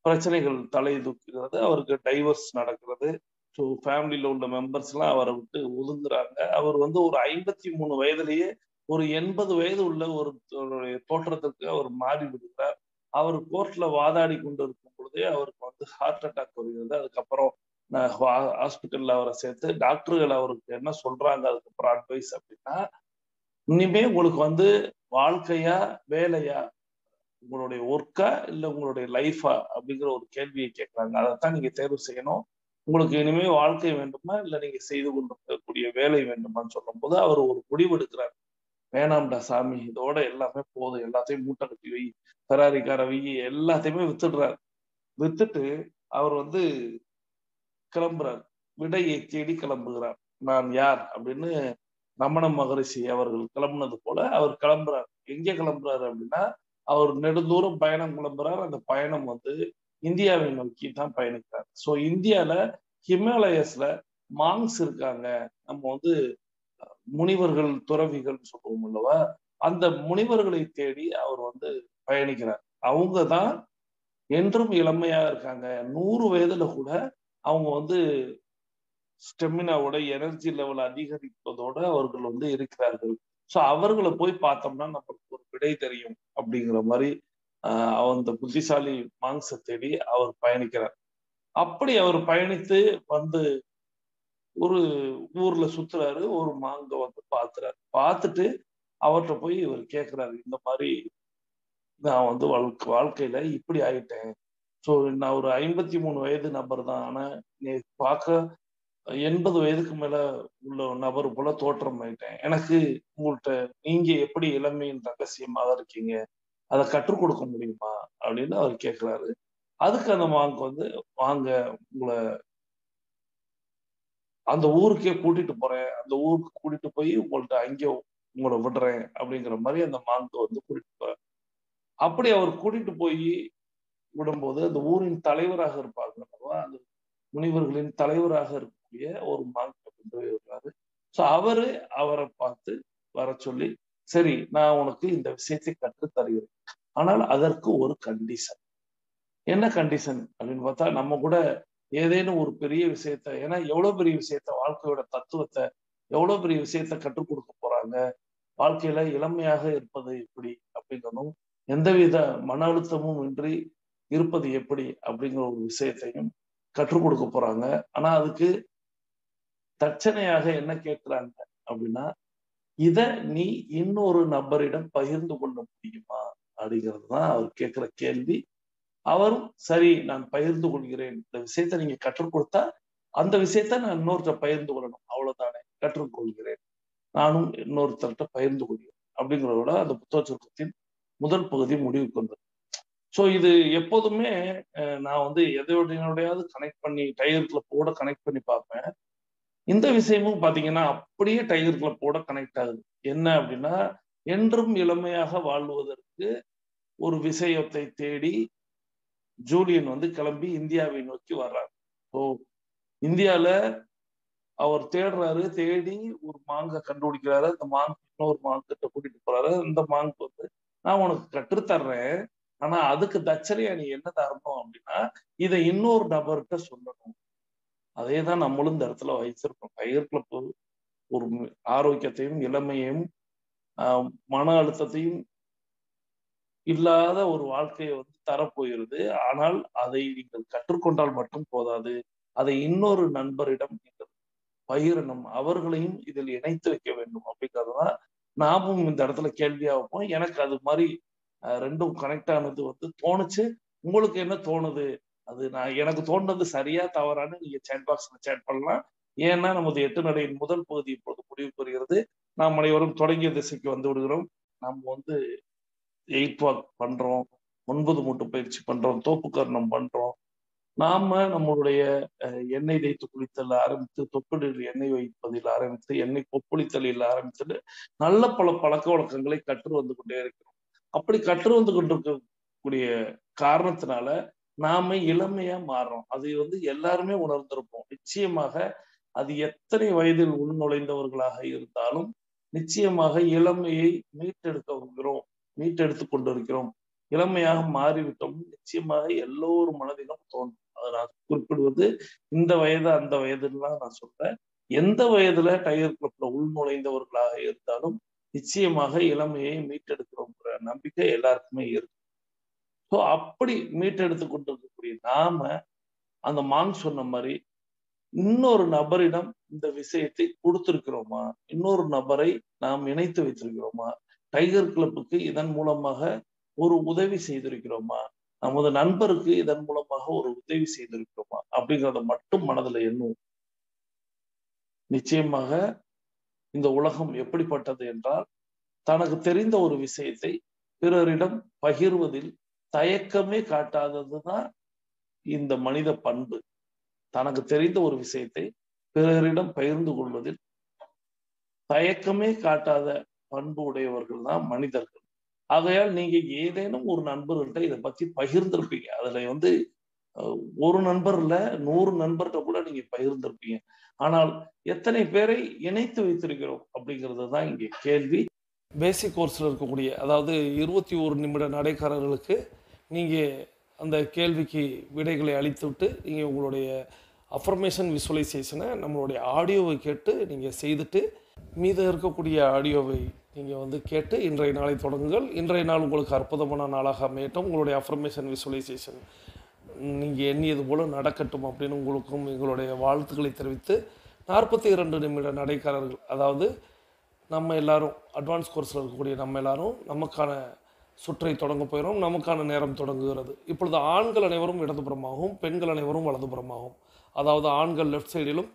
பிரச்சனைகள் தலை தூக்குகிறது. அவருக்கு டைவர்ஸ் நடக்கிறது. ஸோ ஃபேமிலியில உள்ள மெம்பர்ஸ் எல்லாம் அவரை விட்டு ஒதுங்குறாங்க. அவர் வந்து ஒரு 53 வயதிலேயே ஒரு 80 வயது உள்ள ஒருத்தருடைய தோற்றத்திற்கு அவர் மாறி விடுகிறார். அவர் கோர்ட்ல வாதாடி கொண்டு இருக்கும் பொழுதே அவருக்கு வந்து ஹார்ட் அட்டாக் வருகிறது. அதுக்கப்புறம் ஹாஸ்பிட்டல்ல அவரை சேர்த்து டாக்டர்கள் அவருக்கு என்ன சொல்றாங்க அதுக்கப்புறம் அட்வைஸ் அப்படின்னா, இனிமே உங்களுக்கு வந்து வாழ்க்கையா வேலையா, உங்களுடைய ஒர்க்கா இல்ல உங்களுடைய லைஃபா அப்படிங்கிற ஒரு கேள்வியை கேட்கிறாங்க. அதைத்தான் நீங்க தேர்வு செய்யணும். உங்களுக்கு இனிமே வாழ்க்கை வேண்டுமா இல்ல நீங்க செய்து கொண்டிருக்கக்கூடிய வேலை வேண்டுமான்னு சொல்லும் போது அவர் ஒரு முடிவு எடுக்கிறார். வேணாம்டா சாமி, இதோட எல்லாமே போதும், எல்லாத்தையும் மூட்டை கட்டி வை, ஃபெராரி காரை வை, எல்லாத்தையுமே வித்துடுறாரு. வித்துட்டு அவர் வந்து கிளம்புறார். விடையை தேடி கிளம்புகிறார். நான் யார் அப்படின்னு ரமண மகரிஷி அவர்கள் கிளம்புனது போல அவர் கிளம்புறார். எங்க கிளம்புறாரு அப்படின்னா, அவர் நெடுந்தூரம் பயணம் கிளம்புறார். அந்த பயணம் வந்து இந்தியாவை நோக்கி தான் பயணிக்கிறார். ஸோ இந்தியால ஹிமாலயஸ்ல மாங்ஸ் இருக்காங்க. நம்ம வந்து முனிவர்கள், துறவிகள் சொல்லுவோம் அல்லவா, அந்த முனிவர்களை தேடி அவர் வந்து பயணிக்கிறார். அவங்க தான் என்றும் இளமையா இருக்காங்க. 100 வயதுல கூட அவங்க வந்து ஸ்டெமினாவோட எனர்ஜி லெவல் அதிகரிப்பதோட அவர்கள் வந்து இருக்கிறார்கள். ஸோ அவர்களை போய் பார்த்தோம்னா நமக்கு ஒரு விடை தெரியும் அப்படிங்கிற மாதிரி அந்த புத்திசாலி மாங்ஸை தேடி அவர் பயணிக்கிறார். அப்படி அவர் பயணித்து வந்து ஒரு ஊர்ல சுத்துறாரு. ஒரு மாங்க வந்து பாத்துறாரு. பார்த்துட்டு அவர்கிட்ட போய் இவர் கேட்கிறாரு, இந்த மாதிரி நான் வந்து வாழ்க்கையில இப்படி ஆயிட்டேன். ஸோ நான் ஒரு 53 வயது நபர் தான். ஆனா நீ பார்க்க 80 வயதுக்கு மேல உள்ள நபர் போல தோற்றம் ஆயிட்டேன். எனக்கு உங்கள்கிட்ட நீங்க எப்படி இளமையின் ரகசியமாக இருக்கீங்க, அதை கற்றுக் கொடுக்க முடியுமா அப்படின்னு அவர் கேட்கிறாரு. அதுக்கு அந்த மாங்க் வந்து, வாங்க உங்களை அந்த ஊருக்கே கூட்டிட்டு போறேன், அந்த ஊருக்கு கூட்டிட்டு போய் உங்கள்ட்ட அங்கே உங்களை விடுறேன் அப்படிங்கிற மாதிரி அந்த மாங்க் வந்து கூட்டிட்டு போறாரு. அப்படி அவர் கூட்டிட்டு போய் விடும்போது அந்த ஊரின் தலைவராக இருப்பாங்க அல்லவா, அந்த முனிவர்களின் தலைவராக இருக்கக்கூடிய ஒரு மாங்க் கொண்டு போய் விடுறாரு. ஸோ அவரை பார்த்து வர சொல்லி, சரி நான் உனக்கு இந்த விஷயத்தை கற்றுத் தருகிறேன், ஆனால் அதற்கு ஒரு கண்டிஷன். என்ன கண்டிஷன் அப்படின்னு பார்த்தா, நம்ம கூட ஏதேனும் ஒரு பெரிய விஷயத்த, ஏன்னா எவ்வளவு பெரிய விஷயத்த, வாழ்க்கையோட தத்துவத்தை, எவ்வளவு பெரிய விஷயத்த கற்றுக் கொடுக்க போறாங்க, வாழ்க்கையில இளமையாக இருப்பது எப்படி அப்படிங்கிறதும், எந்தவித மன அழுத்தமும் இன்றி இருப்பது எப்படி அப்படிங்கிற ஒரு விஷயத்தையும் கற்றுக் கொடுக்க போறாங்க. ஆனா அதுக்கு தட்சணையாக என்ன கேட்கிறாங்க அப்படின்னா, இத நீ இன்னொரு நபரிடம் பகிர்ந்து கொள்ள முடியுமா அப்படிங்கிறது தான் அவர் கேட்கிற கேள்வி. அவரும் சரி நான் பகிர்ந்து கொள்கிறேன், இந்த விஷயத்த நீங்க கற்றுக் கொடுத்தா அந்த விஷயத்த நான் இன்னொருத்தர் பகிர்ந்து கொள்ளணும், அவ்வளவுதானே, கற்றுக்கொள்கிறேன், நானும் இன்னொருத்தர்கிட்ட பகிர்ந்து கொள்கிறேன் அப்படிங்கிறதோட அந்த புத்தக சுருக்கத்தின் முதல் பகுதி முடிவுக்கு வந்தது. ஸோ இது எப்போதுமே நான் வந்து எதையோடையாவது கனெக்ட் பண்ணி டைகர் கிளப்போட கனெக்ட் பண்ணி பார்ப்பேன். இந்த விஷயமும் பாத்தீங்கன்னா அப்படியே டைகர் கிளப்போட கனெக்ட் ஆகுது. என்ன அப்படின்னா, என்றும் இளமையாக வாழ்வதற்கு ஒரு விஷயத்தை தேடி ஜூலியன் வந்து கிளம்பி இந்தியாவை நோக்கி வர்றாரு. ஸோ இந்தியால அவர் தேடுறாரு. தேடி ஒரு மாங்க கண்டுபிடிக்கிறாரு. அந்த மாங்க் இன்னொரு மாங்கிட்ட கூட்டிட்டு போறாரு. இந்த மாங்க் வந்து, நான் உனக்கு கற்றுத்தர்றேன், ஆனா அதுக்கு தச்சரியா நீ என்ன தரணும் அப்படின்னா, இதை இன்னொரு நபர்கிட்ட சொல்லணும். அதே தான் நம்மளும் இந்த இடத்துல வச்சிருக்கோம். டைகர் கிளப் ஒரு ஆரோக்கியத்தையும், இளமையையும், மன அழுத்தத்தையும் இல்லாத ஒரு வாழ்க்கையை தரப்போகிறது. ஆனால் அதை நீங்கள் கற்றுக்கொண்டால் மட்டும் போதாது. அதை இன்னொரு நண்பரிடம் நீங்கள் பகிரணும். அவர்களையும் இதில் இணைத்து வைக்க வேண்டும் அப்படிங்கிறதுதான் நாமும் இந்த இடத்துல கேள்வியா வைப்போம். எனக்கு அது மாதிரி ரெண்டும் கனெக்ட் ஆனது தோணுச்சு. உங்களுக்கு என்ன தோணுது? அது எனக்கு தோணுனது சரியா தவறான்னு நீங்க சேட் பாக்ஸ்ல சேட் பண்ணலாம். ஏன்னா நமது 8 நடையின் முதல் பகுதி இப்போது முடிவு பெறுகிறது. நாம் அனைவரும் தொடங்கிய திசைக்கு வந்து விடுகிறோம். நம்ம 8 வாக் பண்றோம், 9 மூட்டு பயிற்சி பண்றோம், தோப்புக்கரணம் பண்றோம். நாம நம்மளுடைய எண்ணெய் தேய்த்து குளித்தல் ஆரம்பித்து, தொப்புளில் எண்ணெய் வைப்பதில் ஆரம்பித்து, எண்ணெய் கொப்பளித்தலில் ஆரம்பித்து நல்ல பல பழக்க வழக்கங்களை கற்று வந்து கொண்டே இருக்கிறோம். அப்படி கற்று வந்து கொண்டிருக்கக்கூடிய காரணத்தினால நாம இளமையா மாறுறோம். அது எல்லாருமே உணர்ந்திருப்போம். நிச்சயமாக அது எத்தனை வயதில் உள்நுழைந்தவர்களாக இருந்தாலும் நிச்சயமாக இளமையை மீட்டெடுத்துக் கொண்டிருக்கிறோம். இளமையாக மாறிவிட்டோம் நிச்சயமாக எல்லோரும் மனதிலும் தோன்றும். அதை நான் குறிப்பிடுவது இந்த வயது அந்த வயதுலாம் நான் சொல்றேன். எந்த வயதுல டைகர் கிளப்ல உள்நுழைந்தவர்களாக இருந்தாலும் நிச்சயமாக இளமையை மீட்டெடுக்கிறோம்ன்ற நம்பிக்கை எல்லாருக்குமே இருக்கு. ஸோ அப்படி மீட்டெடுத்து கொண்டிருக்கக்கூடிய நாம அந்த மாங் சொன்ன மாதிரி இன்னொரு நபரிடம் இந்த விஷயத்தை கொடுத்திருக்கிறோமா? இன்னொரு நபரை நாம் இணைத்து வைத்திருக்கிறோமா? டைகர் கிளப்புக்கு இதன் மூலமாக ஒரு உதவி செய்திருக்கிறோமா? நமது நண்பருக்கு இதன் மூலமாக ஒரு உதவி செய்திருக்கிறோமா? அப்படிங்கிறத மட்டும் மனதில் எண்ணுவோம். நிச்சயமாக இந்த உலகம் எப்படிப்பட்டது என்றால், தனக்கு தெரிந்த ஒரு விஷயத்தை பிறரிடம் பகிர்வதில் தயக்கமே காட்டாததுதான் இந்த மனித பண்பு. தனக்கு தெரிந்த ஒரு விஷயத்தை பிறரிடம் பகிர்ந்து கொள்வதில் தயக்கமே காட்டாத பண்பு உடையவர்கள் தான் மனிதர்கள். ஆகையால் நீங்க ஏதேனும் ஒரு நண்பர்கிட்ட இதை பத்தி பகிர்ந்திருப்பீங்க. அதுல ஒரு நண்பர் இல்ல 100 நண்பர்கிட்ட கூட நீங்க பகிர்ந்திருப்பீங்க. ஆனால் எத்தனை பேரை இணைத்து வைத்திருக்கிறோம் அப்படிங்கிறது தான் இங்கே கேள்வி. பேசிக் கோர்ஸில் இருக்கக்கூடிய அதாவது 21 நிமிட நடைக்காரர்களுக்கு நீங்கள் அந்த கேள்விக்கு விடைகளை அளித்துவிட்டு நீங்கள் உங்களுடைய அஃபர்மேஷன் விசுவலைசேஷனை நம்மளுடைய ஆடியோவை கேட்டு நீங்கள் செய்துட்டு மீதம் இருக்கக்கூடிய ஆடியோவை நீங்கள் கேட்டு இன்றைய நாளை தொடங்குங்கள். இன்றைய நாள் உங்களுக்கு அற்புதமான நாளாக அமையட்டும். உங்களுடைய அஃபர்மேஷன் விசுவலைசேஷன் நீங்கள் எண்ணியது போல் நடக்கட்டும் அப்படின்னு உங்களுக்கும் எங்களுடைய வாழ்த்துக்களை தெரிவித்து 42 நிமிட நடைக்காரர்கள், அதாவது நம்ம எல்லாரும் அட்வான்ஸ் கோர்ஸில் இருக்கக்கூடிய நம்ம எல்லாரும் நமக்கான சுற்றை தொடங்க போகிறோம். நமக்கான நேரம் தொடங்குகிறது. இப்பொழுது ஆண்கள் அனைவரும் இடதுபுறமாகவும் பெண்கள் அனைவரும் வலதுபுறமாகவும், அதாவது ஆண்கள் லெஃப்ட் சைடிலும்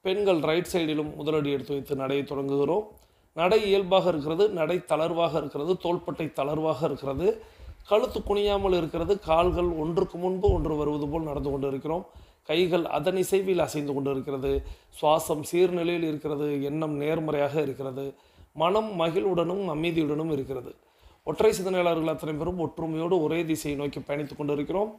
பெண்கள் ரைட் சைடிலும் முதலடி எடுத்து வைத்து நடையை தொடங்குகிறோம். நடை இயல்பாக இருக்கிறது, நடை தளர்வாக இருக்கிறது, தோள்பட்டை தளர்வாக இருக்கிறது, கழுத்து குனியாமல் இருக்கிறது, கால்கள் ஒன்றுக்கு முன்பு ஒன்று வருவது போல் நடந்து கொண்டு இருக்கிறோம். கைகள் அதன் இசைவில் அசைந்து கொண்டு இருக்கிறது. சுவாசம் சீர்நிலையில் இருக்கிறது. எண்ணம் நேர்மறையாக இருக்கிறது. மனம் மகிழ்வுடனும் அமைதியுடனும் இருக்கிறது. ஒற்றை சிந்தனையாளர்கள் அத்தனை பேரும் ஒற்றுமையோடு ஒரே திசையை நோக்கி பயணித்துக் கொண்டு இருக்கிறோம்.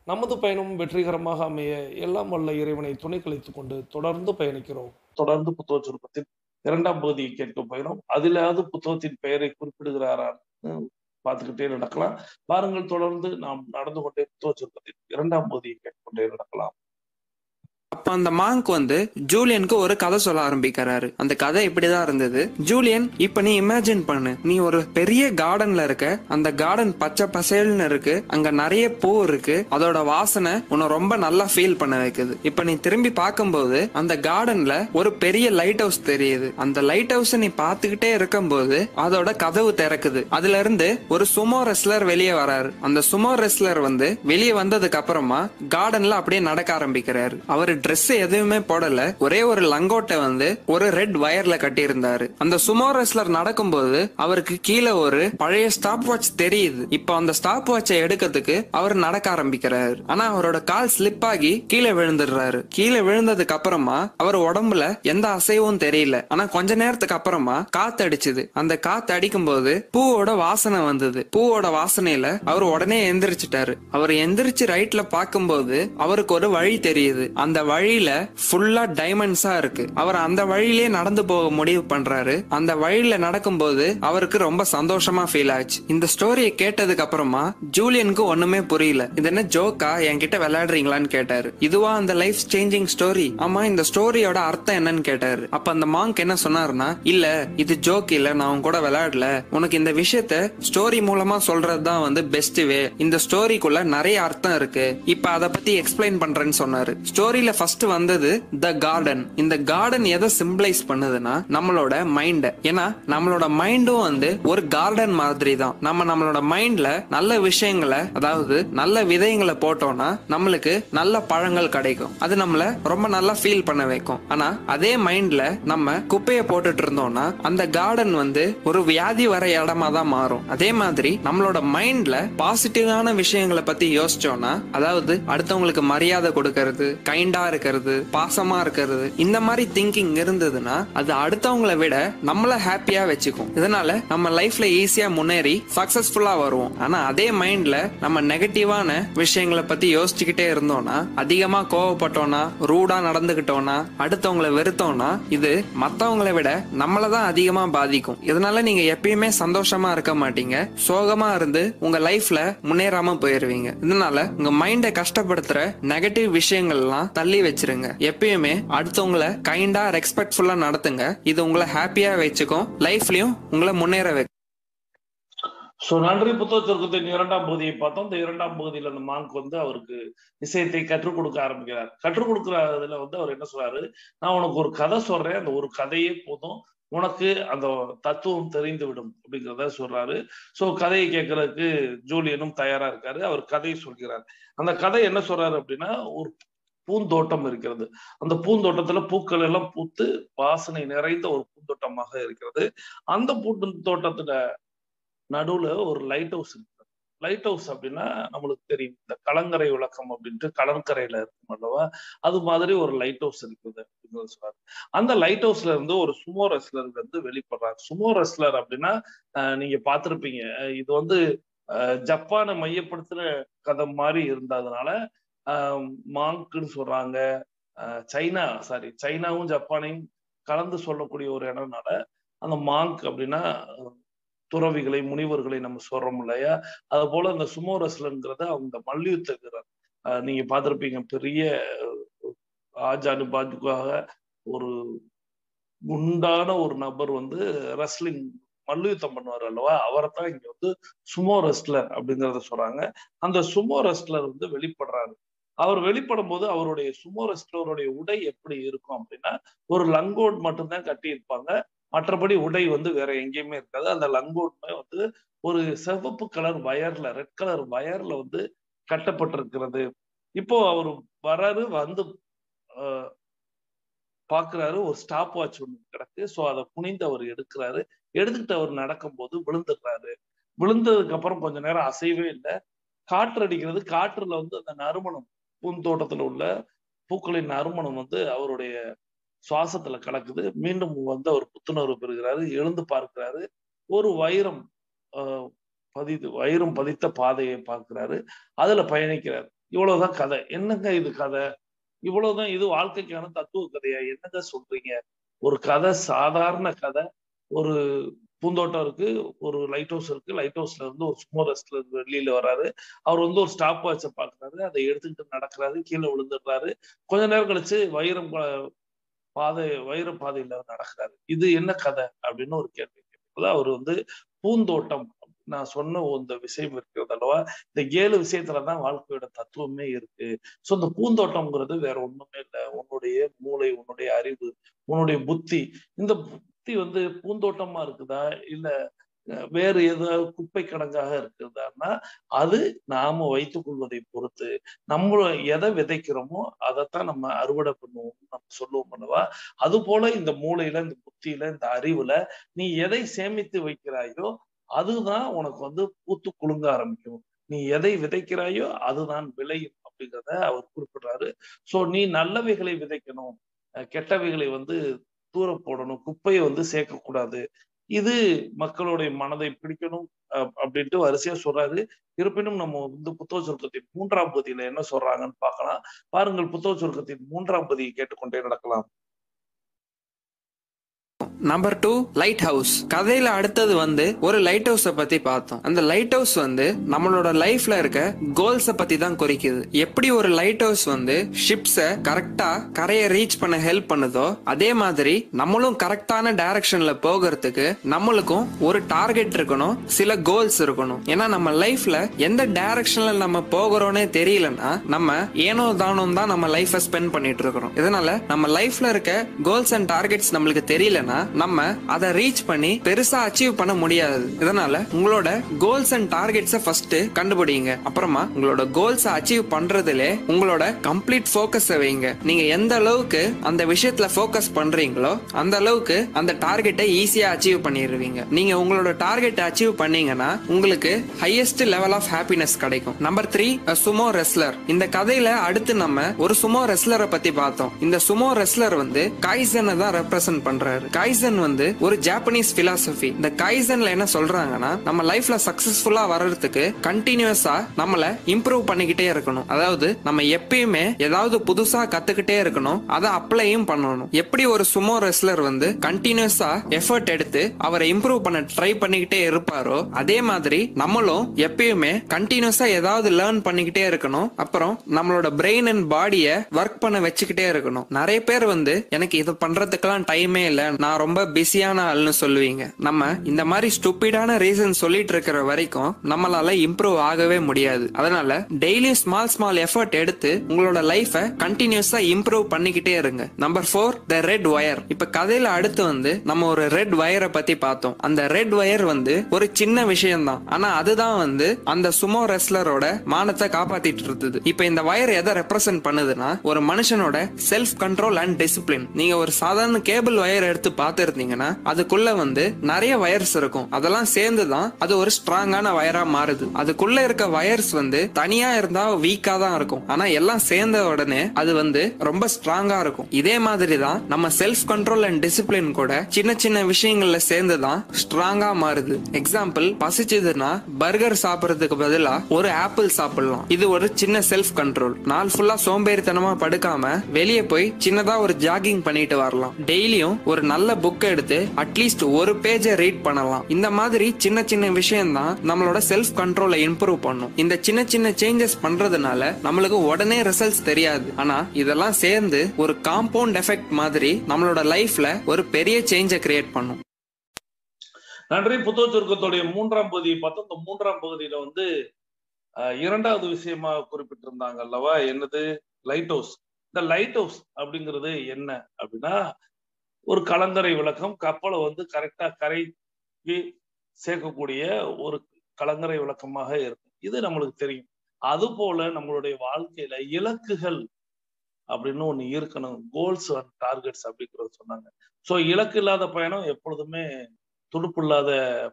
நமது பயணம் வெற்றிகரமாக அமைய எல்லாம் வல்ல இறைவனை துணை கழித்துக் கொண்டு தொடர்ந்து பயணிக்கிறோம். தொடர்ந்து புத்தக சுருக்கத்தின் 2ஆம் பகுதியை கேட்க போகிறோம். அதிலாவது புத்தகத்தின் பெயரை குறிப்பிடுகிறாரான்னு பார்த்துக்கிட்டே நடக்கலாம். பாருங்கள், தொடர்ந்து நாம் நடந்து கொண்டே புத்தக சுருக்கத்தின் 2ஆம் பகுதியை கேட்டுக்கொண்டே நடக்கலாம். அப்ப அந்த மாங்க் ஜூலியனுக்கு ஒரு கதை சொல்ல ஆரம்பிக்கிறாரு. அந்த கதை இப்படிதான் இருந்தது. ஜூலியன், இப்ப நீ இமேஜின் பண்ணு, நீ ஒரு பெரிய கார்டன்ல இருக்க. அந்த கார்டன் பச்சை பசேல்னு இருக்கு. அங்க நிறைய பூ இருக்கு. அதோட வாசனை உன்னை ரொம்ப நல்லா ஃபீல் பண்ண வைக்குது. இப்ப நீ திரும்பி பார்க்கும்போது அந்த கார்டன்ல ஒரு பெரிய லைட் ஹவுஸ் தெரியுது. அந்த லைட் ஹவுஸ் நீ பாத்துக்கிட்டே இருக்கும்போது அதோட கதவு திறக்குது. அதுல இருந்து ஒரு சுமோ ரெஸ்லர் வெளியே வராரு. அந்த சுமோ ரெஸ்லர் வெளியே வந்ததுக்கு அப்புறமா கார்டன்ல அப்படியே நடக்க ஆரம்பிக்கிறாரு. அவரு ட்ரெஸ் எதுவுமே போடல. ஒரே ஒரு லங்கோட்டை ஒரு ரெட் வயர்ல கட்டி இருந்தாரு. அந்த சுமோ ரெஸ்லர் நடக்கும்போது அவருக்கு கீழே ஒரு பழைய ஸ்டாப் வாட்ச் தெரியுது. இப்ப அந்த ஸ்டாப் வாட்சை எடுக்கிறதுக்கு அவர் நடக்க ஆரம்பிக்கிறாரு. ஆனா அவரோட கால் ஸ்லிப் ஆகி கீழே விழுந்துடுறாரு. கீழே விழுந்ததுக்கு அப்புறமா அவர் உடம்புல எந்த அசைவும் தெரியல. ஆனா கொஞ்ச நேரத்துக்கு அப்புறமா காத்து அடிச்சுது. அந்த காத்து அடிக்கும் போது பூவோட வாசனை வந்தது. பூவோட வாசனையில அவர் உடனே எந்திரிச்சிட்டாரு. அவர் எந்திரிச்சு ரைட்ல பார்க்கும்போது அவருக்கு ஒரு வழி தெரியுது. அந்த வழியில ஃபுல்லா டைமண்ட்ஸா இருக்கு. அவர் அந்த வழியிலே நடந்து போக முடிவு பண்றாரு. அந்த வழியில நடக்கும்போது அவருக்கு ரொம்ப சந்தோஷமா ஃபீல் ஆச்சு. இந்த ஸ்டோரியை கேட்டதுக்கு அப்புறமா ஜூலியனுக்கு ஒண்ணுமே புரியல. இது என்ன ஜோக்கா, என்கிட்ட விளையாடுறீங்களான்னு கேட்டாரு. இதுவா அந்த லைஃப் சேஞ்சிங் ஸ்டோரி? ஆமா, இந்த ஸ்டோரியோட அர்த்தம் என்னன்னு கேட்டாரு. அப்ப அந்த மாங்க் என்ன சொன்னாருன்னா, இல்ல இது ஜோக் இல்ல, நான் உன் கூட விளையாடல, உனக்கு இந்த விஷயத்த ஸ்டோரி மூலமா சொல்றதுதான் வந்து பெஸ்ட் வே. இந்த ஸ்டோரிக்குள்ள நிறைய அர்த்தம் இருக்கு, இப்ப அத பத்தி எக்ஸ்பிளைன் பண்றேன்னு சொன்னாரு. ஸ்டோரியில ஃபர்ஸ்ட் வந்தது த கார்டன். இந்த கார்டன் எதை சிம்பிளைஸ் பண்ணுதுன்னா நம்மளோட மைண்ட். ஏன்னா நம்மளோட மைண்டும் வந்து ஒரு கார்டன் மாதிரி தான். நம்மளோட மைண்ட்ல நல்ல விஷயங்களை, அதாவது நல்ல விதைங்களை போட்டோம்னா நம்மளுக்கு நல்ல பழங்கள் கிடைக்கும். அது நம்மள ரொம்ப நல்லா ஃபீல் பண்ண வைக்கும். ஆனா அதே மைண்ட்ல நம்ம குப்பையை போட்டுட்டு இருந்தோம்னா அந்த கார்டன் வந்து ஒரு வியாதி வர இடமா தான் மாறும். அதே மாதிரி நம்மளோட மைண்ட்ல பாசிட்டிவான விஷயங்களை பத்தி யோசிச்சோம்னா, அதாவது அடுத்தவங்களுக்கு மரியாதை கொடுக்கறது, கைண்டா இருக்கிறது, பாசமா இருக்கிறது, இந்த மாதிரி திங்கிங் இருந்ததுன்னா அது அடுத்தவங்களை விட நம்மள ஹாப்பியா வச்சுக்கும். இதனால நம்ம லைஃப்ல ஈஸியா முன்னேறி சக்சஸ்ஃபுல்லா வருவோம். ஆனா அதே மைண்ட்ல நம்ம நெகட்டிவான விஷயங்களை பத்தி யோசிச்சுக்கிட்டே இருந்தோம்னா, அதிகமா கோவப்பட்டோம்னா, ரூடா நடந்துகிட்டோம்னா, அடுத்தவங்களை வெறுத்தோம்னா, இது மத்தவங்களை விட நம்மளதான் அதிகமா பாதிக்கும். இதனால நீங்க எப்பயுமே சந்தோஷமா இருக்க மாட்டீங்க, சோகமா இருந்து உங்க லைஃப்ல முன்னேறாம போயிருவீங்க. இதனால உங்க மைண்டை கஷ்டப்படுத்துற நெகட்டிவ் விஷயங்கள்லாம் தள்ளி வச்சிருங்க. எப்பயுமே அடுத்தவங்களை கைண்டா ரெஸ்பெக்ட்ஃபுல்லா நடத்துங்க. இது உங்களை ஹாப்பியா வச்சுக்கும், லைஃப்லயும் உங்களை முன்னேற வைக்கும். நன்றி. புத்தக சுருக்கத்தின் 2ஆம் பகுதியை பார்த்தோம். இந்த 2ஆம் பகுதியில அந்த மாங்க் வந்து அவருக்கு விஷயத்தை கற்றுக் கொடுக்க ஆரம்பிக்கிறார். கற்றுக் கொடுக்கறதுல வந்து அவர் என்ன சொல்றாரு, நான் உனக்கு ஒரு கதை சொல்றேன், அந்த ஒரு கதையே போதும், உனக்கு அந்த தத்துவம் தெரிந்து விடும் அப்படிங்கிறத சொல்றாரு. கதையை கேட்கறதுக்கு ஜூலியனும் தயாரா இருக்காரு. அவர் கதையை சொல்கிறார். அந்த கதை என்ன சொல்றாரு அப்படின்னா, ஒரு பூந்தோட்டம் இருக்கிறது. அந்த பூந்தோட்டத்துல பூக்கள் எல்லாம் பூத்து வாசனை நிறைந்த ஒரு பூந்தோட்டமாக இருக்கிறது. அந்த பூந்தோட்டத்துல நடுவுல ஒரு லைட் ஹவுஸ் இருக்கு. லைட் ஹவுஸ் அப்படின்னா நம்மளுக்கு தெரியும், இந்த கலங்கரை விளக்கம் அப்படின்ட்டு கடற்கரையில இருக்கும் அல்லவா, அது மாதிரி ஒரு லைட் ஹவுஸ் இருக்குது அப்படின்னு சொல்றாரு. அந்த லைட் ஹவுஸ்ல இருந்து ஒரு சுமோ ரெஸ்லர் வந்து வெளிப்படுறாரு. சுமோ ரெஸ்லர் அப்படின்னா நீங்க பார்த்திருப்பீங்க, இது வந்து ஜப்பானை மையப்படுத்துற கதை மாதிரி இருந்ததுனால மாங்க்னு சொல்றாங்க. சைனாவும் ஜப்பானையும் கலந்து சொல்லக்கூடிய ஒரு இடம்னால அந்த மாங்க் அப்படின்னா துறவிகளை, முனிவர்களை நம்ம சொல்றோம் இல்லையா, அது போல இந்த சுமோ ரெஸ்லர்ங்கிறத அவங்க மல்யுத்த வீரர். நீங்க பார்த்திருப்பீங்க, பெரிய ஆஜானு பாஜுக்காக ஒரு குண்டான ஒரு நபர் வந்து ரெஸ்லிங் மல்யுத்தம் பண்ணுவார் அல்லவா, அவரைத்தான் இங்க வந்து சுமோ ரெஸ்லர் அப்படிங்கறத சொல்றாங்க. அந்த சுமோ ரெஸ்லர் வந்து வெளிப்படுறாரு. அவர் வெளிப்படும் போது அவருடைய சுமோ ரெஸ்லருடைய உடை எப்படி இருக்கும் அப்படின்னா, ஒரு லங்கோட் மட்டும்தான் கட்டி இருப்பாங்க, மற்றபடி உடை வந்து வேற எங்கேயுமே இருக்காது. அந்த லங்கோட்மே வந்து ஒரு சிவப்பு கலர் வயர்ல, ரெட் கலர் வயர்ல வந்து கட்டப்பட்டிருக்கிறது. இப்போ அவர் வராரு, வந்து பாக்குறாரு, ஒரு ஸ்டாப் வாட்ச் ஒண்ணு கிடக்கு. அதை குனிந்து அவர் எடுக்கிறாரு. எடுத்துக்கிட்டு அவர் நடக்கும் போது விழுந்துடுறாரு. விழுந்ததுக்கு அப்புறம் கொஞ்ச நேரம் அசைவே இல்லை. காற்று அடிக்கிறது. காற்றுல வந்து அந்த நறுமணம், பூந்தோட்டத்துல உள்ள பூக்களின் நறுமணம் வந்து அவருடைய சுவாசத்துல கலக்குது. மீண்டும் வந்து அவர் புத்துணர்வு பெறுகிறாரு. எழுந்து பார்க்கிறாரு. ஒரு வைரம் பதித்த பாதையை பார்க்கிறாரு. அதுல பயணிக்கிறார். இவ்வளவுதான் கதை. என்னங்க இது கதை? இவ்வளவுதான், இது வாழ்க்கைக்கான தத்துவ கதையா? என்னங்க சொல்றீங்க? ஒரு கதை, சாதாரண கதை. ஒரு பூந்தோட்டம் இருக்கு, ஒரு லைட் ஹவுஸ் இருக்கு. லைட் ஹவுஸ்ல இருந்து ஒரு சுமோ ரெஸ்லர் வெளியில வராரு. அவர் வந்து ஒரு ஸ்டாப் வாட்சை பாக்குறாரு. அதை எடுத்துக்கிட்டு நடக்கிறாரு. கீழே விழுந்துடுறாரு. கொஞ்ச நேரம் கழிச்சு வைர பாதையில நடக்கிறாரு. இது என்ன கதை அப்படின்னு ஒரு கேள்வி கேட்கும்போது அவர் வந்து பூந்தோட்டம், நான் சொன்ன இந்த விஷயம் இருக்கிறது அல்லவா, இந்த 7 விஷயத்துலதான் வாழ்க்கையோட தத்துவமே இருக்கு. இந்த பூந்தோட்டம்ங்கிறது வேற ஒண்ணுமே இல்லை. உன்னுடைய மூளை, உன்னுடைய அறிவு, உன்னுடைய புத்தி. இந்த புத்தி வந்து பூந்தோட்டமா இருக்குதா, இல்ல வேறு ஏதாவது குப்பை கிடங்காக இருக்குதான்னா, அது நாம வைத்துக் கொள்வதை பொறுத்து. நம்ம எதை விதைக்கிறோமோ அதைத்தான் நம்ம அறுவடை பண்ணுவோம் நம்ம சொல்லுவோம் அல்லவா. அது போல இந்த மூளையில, இந்த புத்தியில, இந்த அறிவுல நீ எதை சேமித்து வைக்கிறாயோ அதுதான் உனக்கு வந்து பூத்து குலுங்க ஆரம்பிக்கும். நீ எதை விதைக்கிறாயோ அதுதான் விளையும் அப்படிங்கிறத அவர் குறிப்பிடுறாரு. நீ நல்லவைகளை விதைக்கணும், கெட்டவைகளை வந்து தூர போடணும், குப்பையை வந்து சேர்க்க கூடாது. இது மக்களுடைய மனதை பிடிக்கணும் அப்படின்ட்டு வரிசையா சொல்றாரு. இருப்பினும் நம்ம புத்தக சுருக்கத்தின் 3ஆம் பகுதியில என்ன சொல்றாங்கன்னு பார்க்கலாம். பாருங்கள், புத்தக சுருக்கத்தின் 3ஆம் பகுதியை கேட்டுக்கொண்டே நடக்கலாம். Number 2 light house. கதையில அடுத்தது ஒரு லைட் ஹவுஸ பத்தி பார்த்தோம். அந்த லைட் ஹவுஸ் நம்மளோட லைஃப்ல இருக்க கோல்ஸ பத்தி தான் குறிக்குது. எப்படி ஒரு லைட் ஹவுஸ் ஷிப்ஸ கரெக்டா கரையை ரீச் பண்ண ஹெல்ப் பண்ணுதோ, அதே மாதிரி நம்மளும் கரெக்டான டைரக்ஷன்ல போகிறதுக்கு நம்மளுக்கும் ஒரு டார்கெட் இருக்கணும், சில கோல்ஸ் இருக்கணும். ஏன்னா நம்ம லைஃப்ல எந்த டைரக்ஷன்ல நம்ம போகிறோம்னே தெரியலன்னா நம்ம ஏனோ தானோ தான் நம்ம லைஃபை ஸ்பெண்ட் பண்ணிட்டு இருக்கிறோம். இதனால நம்ம லைஃப்ல இருக்க கோல்ஸ் அண்ட் டார்கெட்ஸ் நம்மளுக்கு தெரியலன்னா நம்ம அதை ரீச் பண்ணி பெருசா அச்சீவ் பண்ண முடியாது. இதனால உங்களோட கோல்ஸ் அண்ட் டார்கெட்ஸை ஃபர்ஸ்ட் கண்டுபிடிங்க. அப்புறமா உங்களோட கோல்ஸை அச்சீவ் பண்றதுல உங்களோட கம்ப்ளீட் ஃபோக்கஸை வைங்க. நீங்க எந்த அளவுக்கு அந்த விஷயத்துல ஃபோக்கஸ் பண்றீங்களோ அந்த அளவுக்கு அந்த டார்கெட்டை ஈஸியா அச்சீவ் பண்ணிடுவீங்க. நீங்க உங்களோட டார்கெட்டை அச்சீவ் பண்ணீங்கன்னா உங்களுக்கு ஹையஸ்ட் லெவல் ஆஃப் ஹாப்பினஸ் கிடைக்கும். Number 3 Sumo wrestler. இந்த கதையில அடுத்து நம்ம ஒரு சுமோ ரெஸ்லரை பத்தி பார்த்தோம். இந்த சுமோ ரெஸ்லர் கைசனை தான் ரெப்ரசென்ட் பண்றாரு. கைசன் ஒரு ஜாப்பனீஸ் பிலாசபி. இந்த கைசன்ல என்ன சொல்றாங்கன்னா, நம்ம லைஃப்ல சக்சஸ்ஃபுல்லா வர்றதுக்கு கண்டினியூஸா நம்மள இம்ப்ரூவ் பண்ணிக்கிட்டே இருக்கணும். அதாவது நம்ம எப்பயுமே ஏதாவது புதுசா கத்துக்கிட்டே இருக்கணும், அதை அப்ளையும் பண்ணணும். எப்படி ஒரு சுமோ ரெஸ்லர் கண்டினியூஸா எஃபர்ட் எடுத்து அவரை இம்ப்ரூவ் பண்ண ட்ரை பண்ணிக்கிட்டே இருப்பாரோ, அதே மாதிரி நம்மளும் எப்பயுமே கண்டினியூஸா ஏதாவது லேர்ன் பண்ணிக்கிட்டே இருக்கணும். அப்புறம் நம்மளோட பிரெயின் அண்ட் பாடிய ஒர்க் பண்ண வச்சுக்கிட்டே இருக்கணும். நிறைய பேர் எனக்கு இது பண்றதுக்கெல்லாம் டைமே இல்ல, நான் ரொம்ப பிஸியான ஆள்னு சொல்லுவீங்க. நம்ம இந்த மாதிரி ஸ்டூபிடான ரீசன் சொல்லிட்டு இருக்கிற வரைக்கும் நம்மளால இம்ப்ரூவ் ஆகவே முடியாது. அதனால டெய்லி ஸ்மால் எஃபர்ட் எடுத்து உங்களோட லைஃபை கண்டினியூஸா இம்ப்ரூவ் பண்ணிக்கிட்டே இருங்க. Number 4 the red wire. இப்ப கதையில அடுத்து நம்ம ஒரு ரெட் வயரை பத்தி பார்த்தோம். அந்த ரெட் வயர் ஒரு சின்ன விஷயம் தான், ஆனா அதுதான் அந்த சுமோ ரெஸ்லரோட மானத்தை காப்பாத்திட்டு இருந்தது. இப்ப இந்த வயர் எதை ரெப்ரசென்ட் பண்ணுதுன்னா, ஒரு மனுஷனோட செல்ஃப் கண்ட்ரோல் அண்ட் டிசிப்ளின். நீங்க ஒரு சாதாரண கேபிள் வயர் எடுத்து பார்த்திருந்தீங்கன்னா அதுக்குள்ள நிறைய வயர்ஸ் இருக்கும். அதெல்லாம் சேர்ந்துதான் அது ஒரு ஸ்ட்ராங்கான வயரா மாறுது. அதுக்குள்ள இருக்க வயர்ஸ் தனியா இருந்தா வீக்கா தான் இருக்கும், ஆனா எல்லாம் சேர்ந்த உடனே அது ரொம்ப ஸ்ட்ராங்கா இருக்கும். இதே மாதிரி தான் நம்ம செல்ஃப் கண்ட்ரோல் அண்ட் டிசிப்ளின் கூட சின்ன சின்ன விஷயங்கள்ல சேர்ந்துதான் ஸ்ட்ராங்கா மாறுது. எக்ஸாம்பிள், பசிச்சதுன்னா பர்கர் சாப்பிடுறதுக்கு பதிலா ஒரு ஆப்பிள் சாப்பிடலாம். இது ஒரு சின்ன செல்ஃப் கண்ட்ரோல். நாள் ஃபுல்லா சோம்பேறித்தனமா படுக்காம வெளியே போய் சின்னதா ஒரு ஜாகிங் பண்ணிட்டு வரலாம். டெய்லியும் ஒரு நல்ல புக் எடுத்து அட்லீஸ்ட் ஒரு பேஜை ரீட் பண்ணலாம். இந்த மாதிரி சின்ன சின்ன விஷயம் தான் நம்மளோட செல்ஃப் கண்ட்ரோலை இம்ப்ரூவ் பண்ணும். இந்த சின்ன சின்ன சேஞ்சஸ் பண்றதுனால நம்மளுக்கு உடனே ரிசல்ட்ஸ் தெரியாது, ஆனா இதெல்லாம் சேர்ந்து ஒரு காம்பவுண்ட் எஃபெக்ட் மாதிரி நம்மளோட லைஃப்ல ஒரு பெரிய சேஞ்சை கிரியேட் பண்ணும். நன்றி. புத்தக சுருக்கத்துடைய 3ஆம் பகுதியை பார்த்தோம். இந்த 3ஆம் பகுதியில இரண்டாவது விஷயமா குறிப்பிட்டிருந்தாங்க அல்லவா, என்னது? Light house. இந்த லைட் ஹவுஸ் அப்படிங்கிறது என்ன அப்படின்னா, ஒரு கலங்கரை விளக்கம். கப்பலை கரெக்டா கரைக்கு சேர்க்கக்கூடிய ஒரு கலங்கரை விளக்கமாக இருக்கும். இது நம்மளுக்கு தெரியும். அது போல நம்மளுடைய வாழ்க்கையில இலக்குகள் அப்படின்னு ஒண்ணு இருக்கணும். கோல்ஸ் அண்ட் டார்கெட்ஸ் அப்படிங்கிறத சொன்னாங்க. சோ இலக்கு இல்லாத பயணம் எப்பொழுதுமே துடுப்பு இல்லாத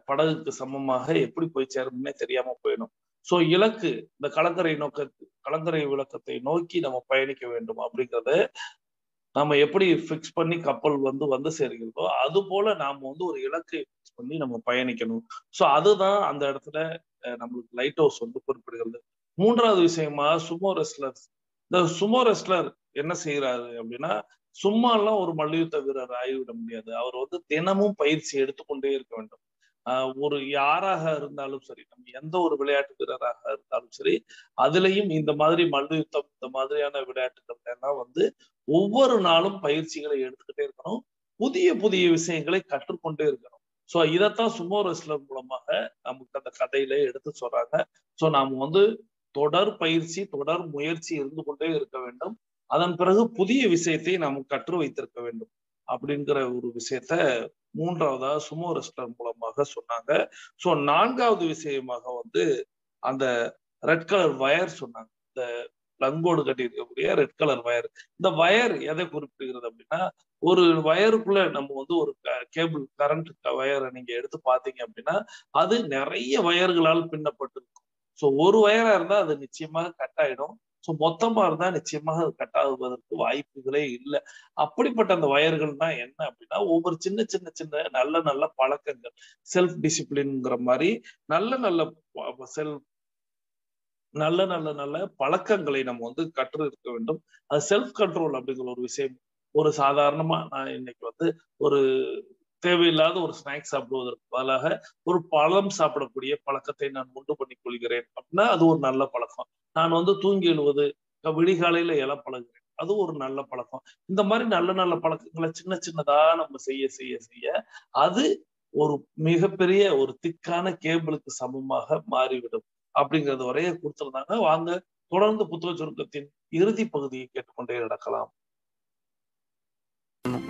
படகுக்கு சமமாக எப்படி போய் சேரும்னே தெரியாம போயிடும். சோ இலக்கு, இந்த கலங்கரை விளக்கத்தை நோக்கி நம்ம பயணிக்க வேண்டும் அப்படிங்கறத நம்ம எப்படி பிக்ஸ் பண்ணி கப்பல் வந்து சேர்கிறதோ அது போல நாம ஒரு இலக்கை பிக்ஸ் பண்ணி நம்ம பயணிக்கணும். சோ அதுதான் அந்த இடத்துல நம்மளுக்கு லைட் ஹவுஸ் குறிப்பிடுகிறது. 3வது விஷயமா சுமோ ரெஸ்லர். இந்த சுமோ ரெஸ்லர் என்ன செய்யறாரு அப்படின்னா, சும்மா எல்லாம் ஒரு மல்யுத்த வீரர் ஆகிவிட முடியாது. அவர் தினமும் பயிற்சி எடுத்துக்கொண்டே இருக்க வேண்டும். ஒரு யாராக இருந்தாலும் சரி, நம்ம எந்த ஒரு விளையாட்டு வீரராக இருந்தாலும் சரி, அதுலயும் இந்த மாதிரி மல்யுத்தம், இந்த மாதிரியான விளையாட்டுகள் எல்லாம் ஒவ்வொரு நாளும் பயிற்சிகளை எடுத்துக்கிட்டே இருக்கணும். புதிய புதிய விஷயங்களை கற்றுக்கொண்டே இருக்கணும். சோ இதைத்தான் சுமோ ரெஸ்லர் மூலமாக நமக்கு அந்த கதையில எடுத்து சொல்றாங்க. சோ நாம தொடர் பயிற்சி, தொடர் முயற்சி இருந்து கொண்டே இருக்க வேண்டும். அதன் பிறகு புதிய விஷயத்தை நாம் கற்று வைத்திருக்க வேண்டும் அப்படிங்கிற ஒரு விஷயத்த 3வதா சுமோ ரெஸ்லர் மூலமாக சொன்னாங்க. சோ 4வது விஷயமாக அந்த ரெட் கலர் வயர் சொன்னாங்க. இந்த லங்கோடு கட்டி இருக்கக்கூடிய ரெட் கலர் வயர். இந்த வயர் எதை குறிப்பிடுகிறது அப்படின்னா, ஒரு வயருக்குள்ள நம்ம ஒரு கேபிள் கரண்ட் வயரை நீங்க எடுத்து பாத்தீங்க அப்படின்னா அது நிறைய வயர்களால் பின்னப்பட்டிருக்கும். சோ ஒரு வயரா இருந்தா அது நிச்சயமாக கட் ஆயிடும். ஸோ மொத்தமா இருந்தா நிச்சயமாக அது கட் ஆகுவதற்கு வாய்ப்புகளே இல்லை. அப்படிப்பட்ட அந்த வயர்கள் தான் என்ன அப்படின்னா, ஒவ்வொரு சின்ன சின்ன சின்ன நல்ல நல்ல பழக்கங்கள், செல்ஃப் டிசிப்ளின்ங்கிற மாதிரி நல்ல நல்ல செல்ஃப் நல்ல நல்ல நல்ல பழக்கங்களை நம்ம வந்து கற்று இருக்க வேண்டும். அது செல்ஃப் கண்ட்ரோல் அப்படிங்கிற ஒரு விஷயம். ஒரு சாதாரணமா நான் இன்னைக்கு வந்து ஒரு தேவையில்லாத ஒரு ஸ்நாக்ஸ் சாப்பிடுவதற்கு பதிலாக ஒரு பழம் சாப்பிடக்கூடிய பழக்கத்தை நான் உண்டு பண்ணிக் கொள்கிறேன் அப்படின்னா அது ஒரு நல்ல பழக்கம். நான் வந்து தூங்கி எழுவது, விடிகாலையில இலை பழகுறேன், அது ஒரு நல்ல பழக்கம். இந்த மாதிரி நல்ல நல்ல பழக்கங்களை சின்ன சின்னதா நம்ம செய்ய செய்ய செய்ய அது ஒரு மிகப்பெரிய ஒரு திக்கான கேபிளுக்கு சமமாக மாறிவிடும் அப்படிங்கிறது வரைய கொடுத்திருந்தாங்க. வாங்க தொடர்ந்து புத்தக சுருக்கத்தின் இறுதி பகுதியை கேட்டுக்கொண்டே நடக்கலாம்.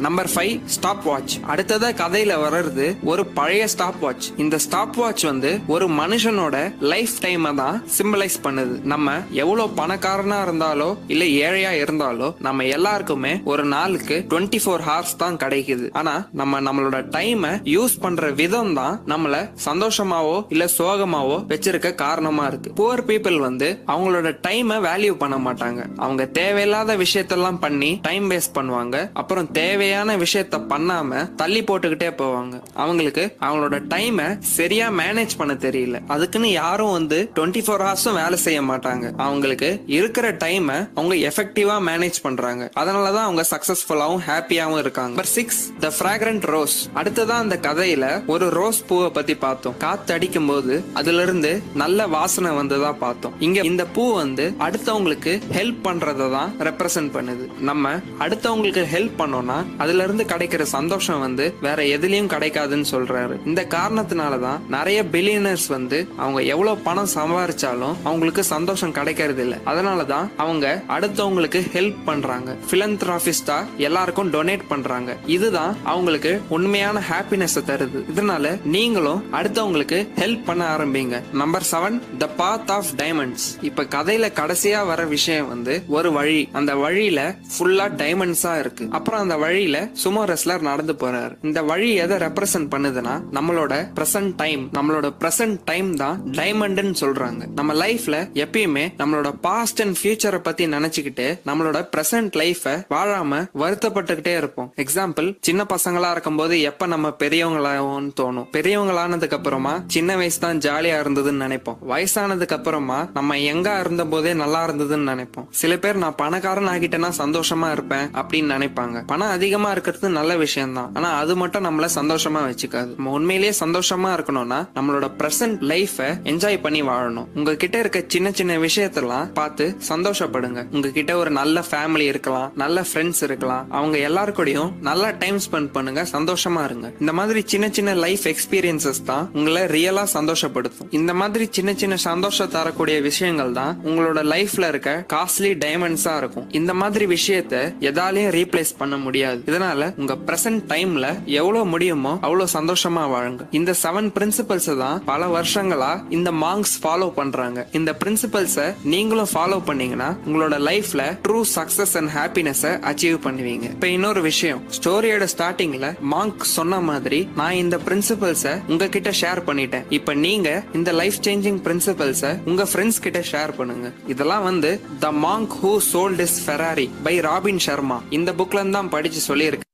Number 5 stop watch. அடுத்ததா கதையில வர்றது ஒரு பழைய ஸ்டாப் வாட்ச். இந்த ஸ்டாப் வாட்ச் வந்து ஒரு மனுஷனோட லைஃப் டைமை தான் சிம்பலைஸ் பண்ணுது. நம்ம எவ்வளவு பணக்காரனா இருந்தாலோ இல்ல ஏழையா இருந்தாலோ நம்ம எல்லாருக்குமே ஒரு நாளுக்கு 24 ஹார்ஸ் தான் கிடைக்குது. ஆனா நம்மளோட டைமை யூஸ் பண்ற விதம் தான் நம்மள சந்தோஷமாவோ இல்ல சோகமாவோ வச்சிருக்க காரணமா இருக்கு. புவர் பீப்புள் வந்து அவங்களோட டைமை வேல்யூ பண்ண மாட்டாங்க. அவங்க தேவையில்லாத விஷயத்தெல்லாம் பண்ணி டைம் வேஸ்ட் பண்ணுவாங்க. அப்புறம் தேவையான விஷயத்த பண்ணாம தள்ளி போட்டுக்கிட்டே போவாங்க. அவங்களுக்கு அவங்களோட டைமை சரியா மேனேஜ் பண்ண தெரியல. அதுக்குன்னு யாரும் வந்து 24 ஹார்ஸும் வேலை செய்ய மாட்டாங்க. அவங்களுக்கு இருக்கிற டைமை அவங்க எஃபெக்டிவா மேனேஜ் பண்றாங்க. அதனாலதான் அவங்க சக்சஸ்ஃபுல்லாவும் ஹாப்பியாவும் இருக்காங்க. நம்பர் 6 த ஃப்ராக்ரண்ட் ரோஸ். அடுத்ததான் அந்த கதையில ஒரு ரோஸ் பூவை பத்தி பார்த்தோம். காத்து அடிக்கும் போது அதுல இருந்து நல்ல வாசனை வந்ததா பார்த்தோம். இங்க இந்த பூ வந்து அடுத்தவங்களுக்கு ஹெல்ப் பண்றதை தான் ரெப்ரசன்ட் பண்ணுது. நம்ம அடுத்தவங்களுக்கு ஹெல்ப் பண்ணோம்னா அதுல இருந்து கிடைக்கிற சந்தோஷம் வந்து வேற எதுலயும் கிடைக்காதுன்னு சொல்றாரு. இந்த காரணத்தினாலதான் நிறைய பில்லியனர்ஸ் வந்து அவங்க எவ்வளவு பணம் சம்பாதிச்சாலும் அவங்களுக்கு சந்தோஷம் கிடைக்கிறது இல்ல. அதனாலதான் அவங்க அடுத்தவங்களுக்கு ஹெல்ப் பண்றாங்க. பிலந்திராபிஸ்டா எல்லாருக்கும் டொனேட் பண்றாங்க. இதுதான் அவங்களுக்கு உண்மையான ஹாப்பினஸ் தருது. இதனால நீங்களும் அடுத்தவங்களுக்கு ஹெல்ப் பண்ண ஆரம்பிங்க. Number 7 the path of diamonds. இப்ப கதையில கடைசியா வர விஷயம் வந்து ஒரு வழி. அந்த வழியில ஃபுல்லா டைமண்ட்ஸா இருக்கு. அப்புறம் அந்த வழியில சுமோ ரெஸ்லர் நடந்து போறாரு. இந்த வழி எதை ரெப்ரசன்ட் பண்ணுதுன்னா நம்மளோட பிரசன்ட் டைம். நம்மளோட பிரசன்ட் டைம் தான் டைமண்ட்னு சொல்றாங்க. நம்ம லைஃப்ல எப்பயுமே நம்மளோட பாஸ்ட் அண்ட் ஃபியூச்சரை பத்தி நினைச்சுக்கிட்டு நம்மளோட பிரசன்ட் லைஃப வாழாம வருத்தப்பட்டுக்கிட்டே இருப்போம். எக்ஸாம்பிள், சின்ன பசங்களா இருக்கும் போது எப்ப நம்ம பெரியவங்களாவோன்னு தோணும். பெரியவங்களானதுக்கு அப்புறமா சின்ன வயசு தான் ஜாலியா இருந்ததுன்னு நினைப்போம். வயசானதுக்கு அப்புறமா நம்ம எங்க இருந்த போதே நல்லா இருந்ததுன்னு நினைப்போம். சில பேர் நான் பணக்காரன் ஆகிட்டேன்னா சந்தோஷமா இருப்பேன் அப்படின்னு நினைப்பாங்க. பணம் அதிகமா இருக்கிறது நல்ல விஷயம் தான். ஆனா அது மட்டும் நம்மள சந்தோஷமா வச்சுக்காது. நம்ம உண்மையிலேயே சந்தோஷமா இருக்கணும்னா நம்மளோட பிரசன்ட் லைஃப என்ஜாய் பண்ணி வாழணும். உங்ககிட்ட இருக்க சின்ன சின்ன விஷயத்தெல்லாம் பார்த்து சந்தோஷப்படுங்க. உங்ககிட்ட ஒரு நல்ல ஃபேமிலி இருக்கலாம், நல்ல ஃப்ரெண்ட்ஸ் இருக்கலாம். அவங்க எல்லாருக்கூடயும் நல்லா டைம் ஸ்பெண்ட் பண்ணுங்க, சந்தோஷமா இருங்க. இந்த மாதிரி சின்ன சின்ன லைஃப் எக்ஸ்பீரியன்சஸ் தான் உங்களை ரியலா சந்தோஷப்படுத்தும். இந்த மாதிரி சின்ன சின்ன சந்தோஷம் தரக்கூடிய விஷயங்கள் தான் உங்களோட லைஃப்ல இருக்க காஸ்ட்லி டைமண்ட்ஸா இருக்கும். இந்த மாதிரி விஷயத்த எதாலையும் ரீப்ளேஸ் பண்ண முடியாது. இதனால உங்க பிரசன்ட் டைம்ல எவ்வளவு முடியுமோ அவ்வளவு சந்தோஷமா வாழுங்க. இந்த 7 பிரின்சிபல்ஸ் தான் பல வருஷங்களா இந்த மாங்க்ஸ் ஃபாலோ பண்றாங்க. இந்த பிரின்சிபல்ஸ நீங்களும் ஃபாலோ பண்ணீங்கன்னா உங்களோட லைஃப்ல true success and happiness achieve பண்ணுவீங்க. இப்ப இன்னொரு விஷயம், ஸ்டோரியோட ஸ்டார்டிங்ல மாங்க் சொன்ன மாதிரி நான் இந்த பிரின்சிபல்ஸ உங்ககிட்ட ஷேர் பண்ணிட்டேன். இப்ப நீங்க இந்த லைஃப் சேஞ்சிங் பிரின்சிபல்ஸ உங்க ஃப்ரெண்ட்ஸ் கிட்ட ஷேர் பண்ணுங்க. இதெல்லாம் வந்து the monk who sold his Ferrari by Robin Sharma இந்த புக்ல தான் படிச்சு சொல்லியிருக்கு.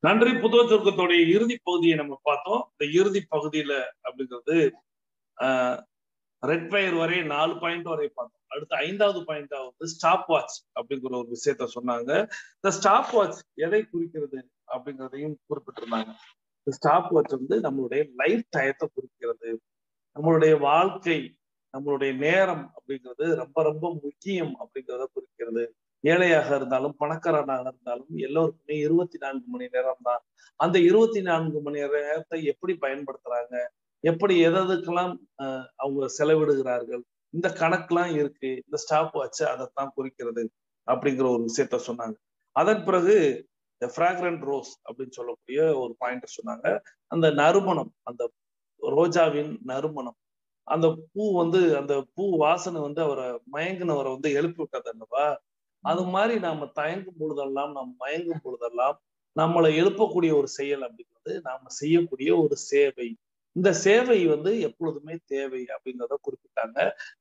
நன்றி. புத்தக சுருக்கத்தோடைய இறுதி பகுதியை நம்ம பார்த்தோம். இந்த இறுதி பகுதியில அப்படிங்கிறது ரெட் ஃபயர் வரை 4 பாயிண்ட் வரை பார்த்தோம். அடுத்து 5வது பாயிண்டா வந்து ஸ்டாப் வாட்ச் அப்படிங்கிற ஒரு விஷயத்த சொன்னாங்க. இந்த ஸ்டாப் வாட்ச் எதை குறிக்கிறது அப்படிங்கிறதையும் குறிப்பிட்டிருந்தாங்க. இந்த ஸ்டாப் வாட்ச் வந்து நம்மளுடைய லைஃப் டயத்தை குறிக்கிறது. நம்மளுடைய வாழ்க்கை, நம்மளுடைய நேரம் அப்படிங்கிறது ரொம்ப ரொம்ப முக்கியம் அப்படிங்கிறத குறிக்கிறது. ஏழையாக இருந்தாலும் பணக்காரனாக இருந்தாலும் எல்லோருக்குமே 24 மணி நேரம் தான். அந்த 24 மணி நேரத்தை எப்படி பயன்படுத்துறாங்க, எப்படி எதற்கெல்லாம் அவங்க செலவிடுகிறார்கள், இந்த கணக்கெல்லாம் இருக்கு. இந்த ஸ்டாப் வாட்ச் அதைத்தான் குறிக்கிறது அப்படிங்கிற ஒரு விஷயத்த சொன்னாங்க. அதன் பிறகு ஃப்ராக்ரண்ட் ரோஸ் அப்படின்னு சொல்லக்கூடிய ஒரு பாயிண்ட் சொன்னாங்க. அந்த நறுமணம், அந்த ரோஜாவின் நறுமணம், அந்த பூ வந்து அந்த பூ வாசனை வந்து அவரை மயங்கினவரை வந்து எழுப்பி விட்டது அல்லவா. அது மாதிரி நாம தயங்கும் பொழுதெல்லாம், நாம் மயங்கும் பொழுதெல்லாம் நம்மளை எழுப்பக்கூடிய ஒரு செயல் அப்படிங்கிறது நாம செய்யக்கூடிய ஒரு சேவை. இந்த சேவை வந்து எப்பொழுதுமே தேவை அப்படிங்கிறத குறிப்பிட்டாங்க.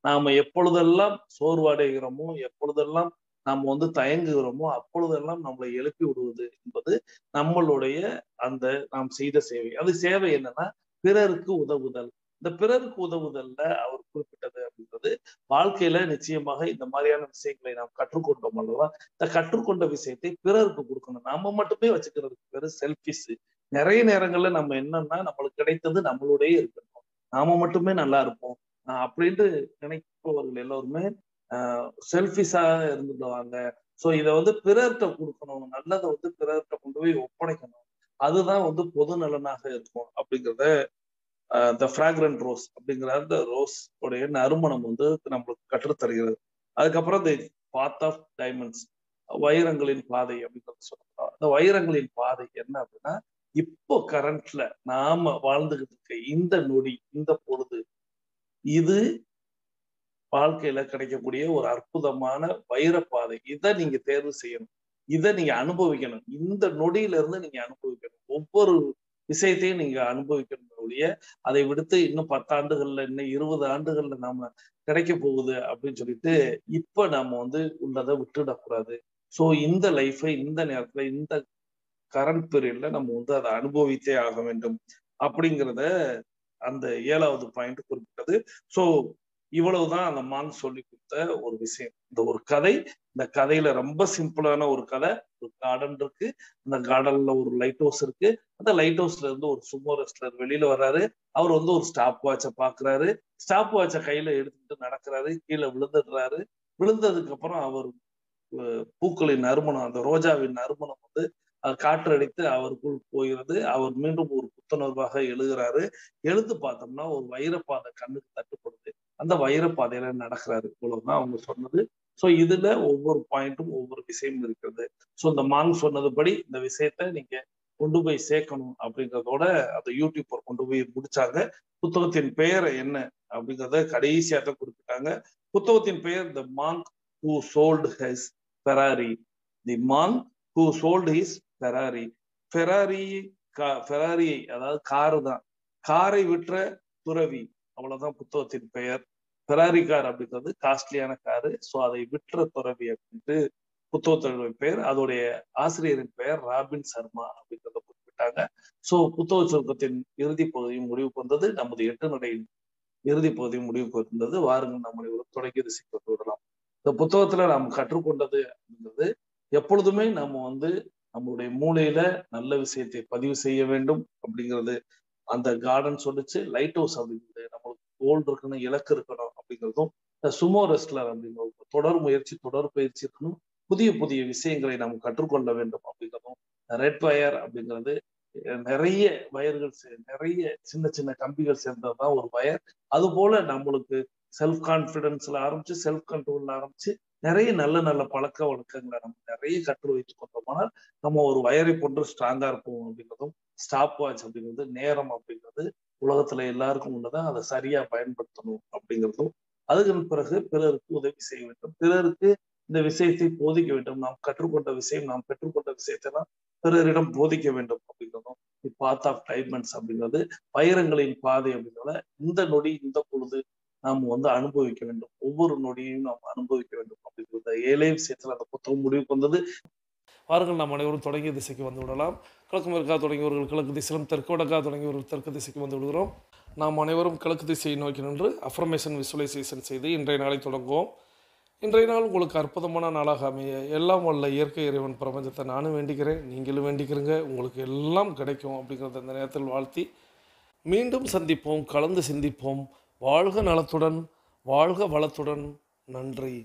நாம எப்பொழுதெல்லாம் சோர்வடைகிறோமோ, எப்பொழுதெல்லாம் நாம் வந்து தயங்குகிறோமோ, அப்பொழுதெல்லாம் நம்மளை எழுப்பி விடுவது என்பது நம்மளுடைய அந்த நாம் செய்த சேவை. அது சேவை என்னன்னா, பிறருக்கு உதவுதல். இந்த பிறருக்கு உதவுதல்ல அவர் குறிப்பிட்டது அப்படின்றது, வாழ்க்கையில நிச்சயமாக இந்த மாதிரியான விஷயங்களை நாம் கற்றுக்கொண்டோம் அல்லவா? இந்த கற்றுக்கொண்ட விஷயத்தை பிறருக்கு கொடுக்கணும். நாம மட்டுமே வச்சுக்கிறதுக்கு பேரு செல்ஃபிஷ். நிறைய நேரங்கள்ல நம்ம என்னன்னா, நம்மளுக்கு கிடைத்தது நம்மளோடயே இருக்கணும். நாம மட்டுமே நல்லா இருப்போம். அப்படின்ட்டு நினைப்பவர்கள் எல்லோருமே செல்ஃபிஷா இருந்துடுவாங்க. சோ இத வந்து பிறர்ட்ட குடுக்கணும். நல்லத வந்து பிறர்ட்ட கொண்டு போய் ஒப்படைக்கணும். அதுதான் வந்து பொது நலனாக இருக்கும் அப்படிங்கிறத த ஃப்ராக்ரன்ட் ரோஸ் அப்படிங்கிற அந்த ரோஸ் உடைய நறுமணம் வந்து நம்மளுக்கு கற்றுத் தருகிறது. அதுக்கப்புறம் இந்த பாத் ஆஃப் டைமண்ட்ஸ், வைரங்களின் பாதை அப்படிங்கிறத சொல்றோம். அந்த வைரங்களின் பாதை என்ன அப்படின்னா, இப்போ கரண்ட்ல நாம வாழ்ந்துகிட்டு இருக்க இந்த நொடி, இந்த பொழுது, இது வாழ்க்கையில கிடைக்கக்கூடிய ஒரு அற்புதமான வைரப்பாதை. இத நீங்க தேர்வு செய்யணும். இத நீங்க அனுபவிக்கணும். இந்த நொடியில இருந்து நீங்க அனுபவிக்கணும். ஒவ்வொரு விஷயத்தையும் நீங்க அனுபவிக்கணும் ஒழிய, அதை விடுத்து இன்னும் 10 ஆண்டுகள்ல, இன்னும் 20 ஆண்டுகள்ல நாம கிடைக்க போகுது அப்படின்னு சொல்லிட்டு, இப்ப நாம வந்து உள்ளத விட்டுடக்கூடாது. சோ இந்த லைஃபை இந்த நேரத்துல, இந்த கரண்ட் பீரியட்ல நம்ம வந்து அதை அனுபவித்தே ஆக வேண்டும் அப்படிங்கிறத அந்த 7வது பாயிண்ட் குறிப்பிட்டது. சோ இவ்வளவுதான் அந்த மாங்க் சொல்லி கொடுத்த ஒரு விஷயம். இந்த ஒரு கதை, இந்த கதையில ரொம்ப சிம்பிளான ஒரு கதை. ஒரு கார்டன் இருக்கு, அந்த கார்டன்ல ஒரு லைட் ஹவுஸ் இருக்கு. அந்த லைட் ஹவுஸ்ல இருந்து ஒரு சுமோ ரெஸ்லர் வெளியில வர்றாரு. அவர் வந்து ஒரு ஸ்டாப் வாட்ச பாக்குறாரு. ஸ்டாப் வாட்ச கையில எடுத்துட்டு நடக்கிறாரு. கீழே விழுந்துடுறாரு. விழுந்ததுக்கு அப்புறம் அவர் பூக்களின் நறுமணம், அந்த ரோஜாவின் நறுமணம் வந்து காற்றடித்து அவருக்குள் போகிறது. அவர் மீண்டும் ஒரு புத்துணர்வாக எழுகிறாரு. எழுந்து பார்த்தோம்னா ஒரு வைரப்பாதை கண்ணுக்கு தட்டுப்படுது. அந்த வைரப்பாதையில நடக்கிறாரு. இவ்வளவுதான் அவங்க சொன்னது. சோ இதுல ஒவ்வொரு பாயிண்ட்டும் ஒவ்வொரு விஷயம் இருக்கிறது. சோ இந்த மாங் சொன்னதுபடி இந்த விஷயத்த நீங்க கொண்டு போய் சேர்க்கணும் அப்படிங்கிறதோட அந்த யூடியூபர் கொண்டு போய் முடிச்சாங்க. புத்தகத்தின் பெயர் என்ன அப்படிங்கிறத கடைசியாக குறிப்பிட்டாங்க. புத்தகத்தின் பெயர் த monk who sold his Ferrari. The Monk who sold his Ferrari. Ferrari, Ferrari அதாவது காரு தான். காரை விற்ற துறவி, அவ்வளவுதான் புத்தகத்தின் பெயர். ஃபெராரி கார் அப்படிங்கிறது காஸ்ட்லியான காரு. சோ அதை விற்ற துறவி அப்படின்ட்டு புத்தகத்தோட பெயர். அதோடைய ஆசிரியரின் பெயர் ராபின் சர்மா அப்படிங்கிறத குறிப்பிட்டாங்க. சோ புத்தக சுருக்கத்தின் இறுதி பகுதியும் முடிவுக்கு வந்தது. நமது 8 நடையின் இறுதி பகுதியும் முடிவுக்கு வந்தது. வாருங்கள் நம்மளை ஒரு தொடங்கி திசைக்கு விடலாம். இந்த புத்தகத்துல நாம் கற்றுக்கொண்டது அப்படிங்கிறது, எப்பொழுதுமே நம்ம வந்து நம்மளுடைய மூளையில நல்ல விஷயத்தை பதிவு செய்ய வேண்டும் அப்படிங்கிறது அந்த கார்டன் சொல்லிச்சு. லைட் ஹவுஸ் அப்படிங்கிறது நம்மளுக்கு கோல் இருக்கணும், இலக்கு இருக்கணும் அப்படிங்கிறதும், இந்த சுமோ ரெஸ்லர் அப்படிங்கிறது தொடர் முயற்சி, தொடர் பயிற்சி இருக்கணும், புதிய புதிய விஷயங்களை நாம் கற்றுக்கொள்ள வேண்டும் அப்படிங்கிறதும், ரெட் வயர் அப்படிங்கிறது நிறைய வயர்கள் நிறைய சின்ன சின்ன கம்பிகள் சேர்ந்ததுதான் ஒரு வயர். அது போல நம்மளுக்கு செல்ஃப் கான்பிடன்ஸ்ல ஆரம்பிச்சு, செல்ஃப் கண்ட்ரோல்ல ஆரம்பிச்சு, நிறைய நல்ல நல்ல பழக்க வழக்கங்களை நம்ம நிறைய கற்று வைத்துக் கொண்டோம்னால் நம்ம ஒரு வயரை போன்று ஸ்ட்ராங்கா இருப்போம் அப்படிங்கிறதும், ஸ்டாப் வாட்ச் அப்படிங்கிறது நேரம் அப்படிங்கிறது உலகத்துல எல்லாருக்கும் உள்ளதான், அதை சரியா பயன்படுத்தணும் அப்படிங்கிறதும், அதுக்கு பிறகு பிறருக்கு உதவி செய்ய வேண்டும், பிறருக்கு இந்த விஷயத்தை போதிக்க வேண்டும். நாம் கற்றுக்கொண்ட விஷயம், நாம் பெற்றுக்கொண்ட விஷயத்தெல்லாம் பிறரிடம் போதிக்க வேண்டும் அப்படிங்கிறதும், பாத் ஆஃப் டைமண்ட்ஸ் அப்படிங்கிறது வைரங்களின் பாதை அப்படிங்கிறத இந்த நொடி இந்த பொழுது நாம் வந்து அனுபவிக்க வேண்டும். ஒவ்வொரு நொடியையும் நாம் அனுபவிக்க வேண்டும் அப்படிங்கிறத 7 விஷயத்துல அந்த புத்தகம் முடிவுக்கு வந்தது. வாருங்கள் நாம் அனைவரும் தொடங்கிய திசைக்கு வந்து விடலாம். கிழக்கு மேற்காக தொடங்கியவர்கள் கிழக்கு திசையிலும், தெற்கு வடக்காக தொடங்கியவர்கள் தெற்கு திசைக்கு வந்து விடுகிறோம். நாம் அனைவரும் கிழக்கு திசையை நோக்கி நின்று அஃபர்மேஷன் விசுவலைசேஷன் செய்து இன்றைய நாளை தொடங்குவோம். இன்றைய நாள் உங்களுக்கு அற்புதமான நாளாக அமைய எல்லாம் வல்ல இயற்கை இறைவன் பிரபஞ்சத்தை நானும் வேண்டிக்கிறேன், நீங்களும் வேண்டிக்கிறங்க. உங்களுக்கு எல்லாம் கிடைக்கும் அப்படிங்கிறத இந்த நேரத்தில் வாழ்த்தி மீண்டும் சந்திப்போம், கலந்து சிந்திப்போம். வாழ்க நலத்துடன், வாழ்க வளத்துடன். நன்றி.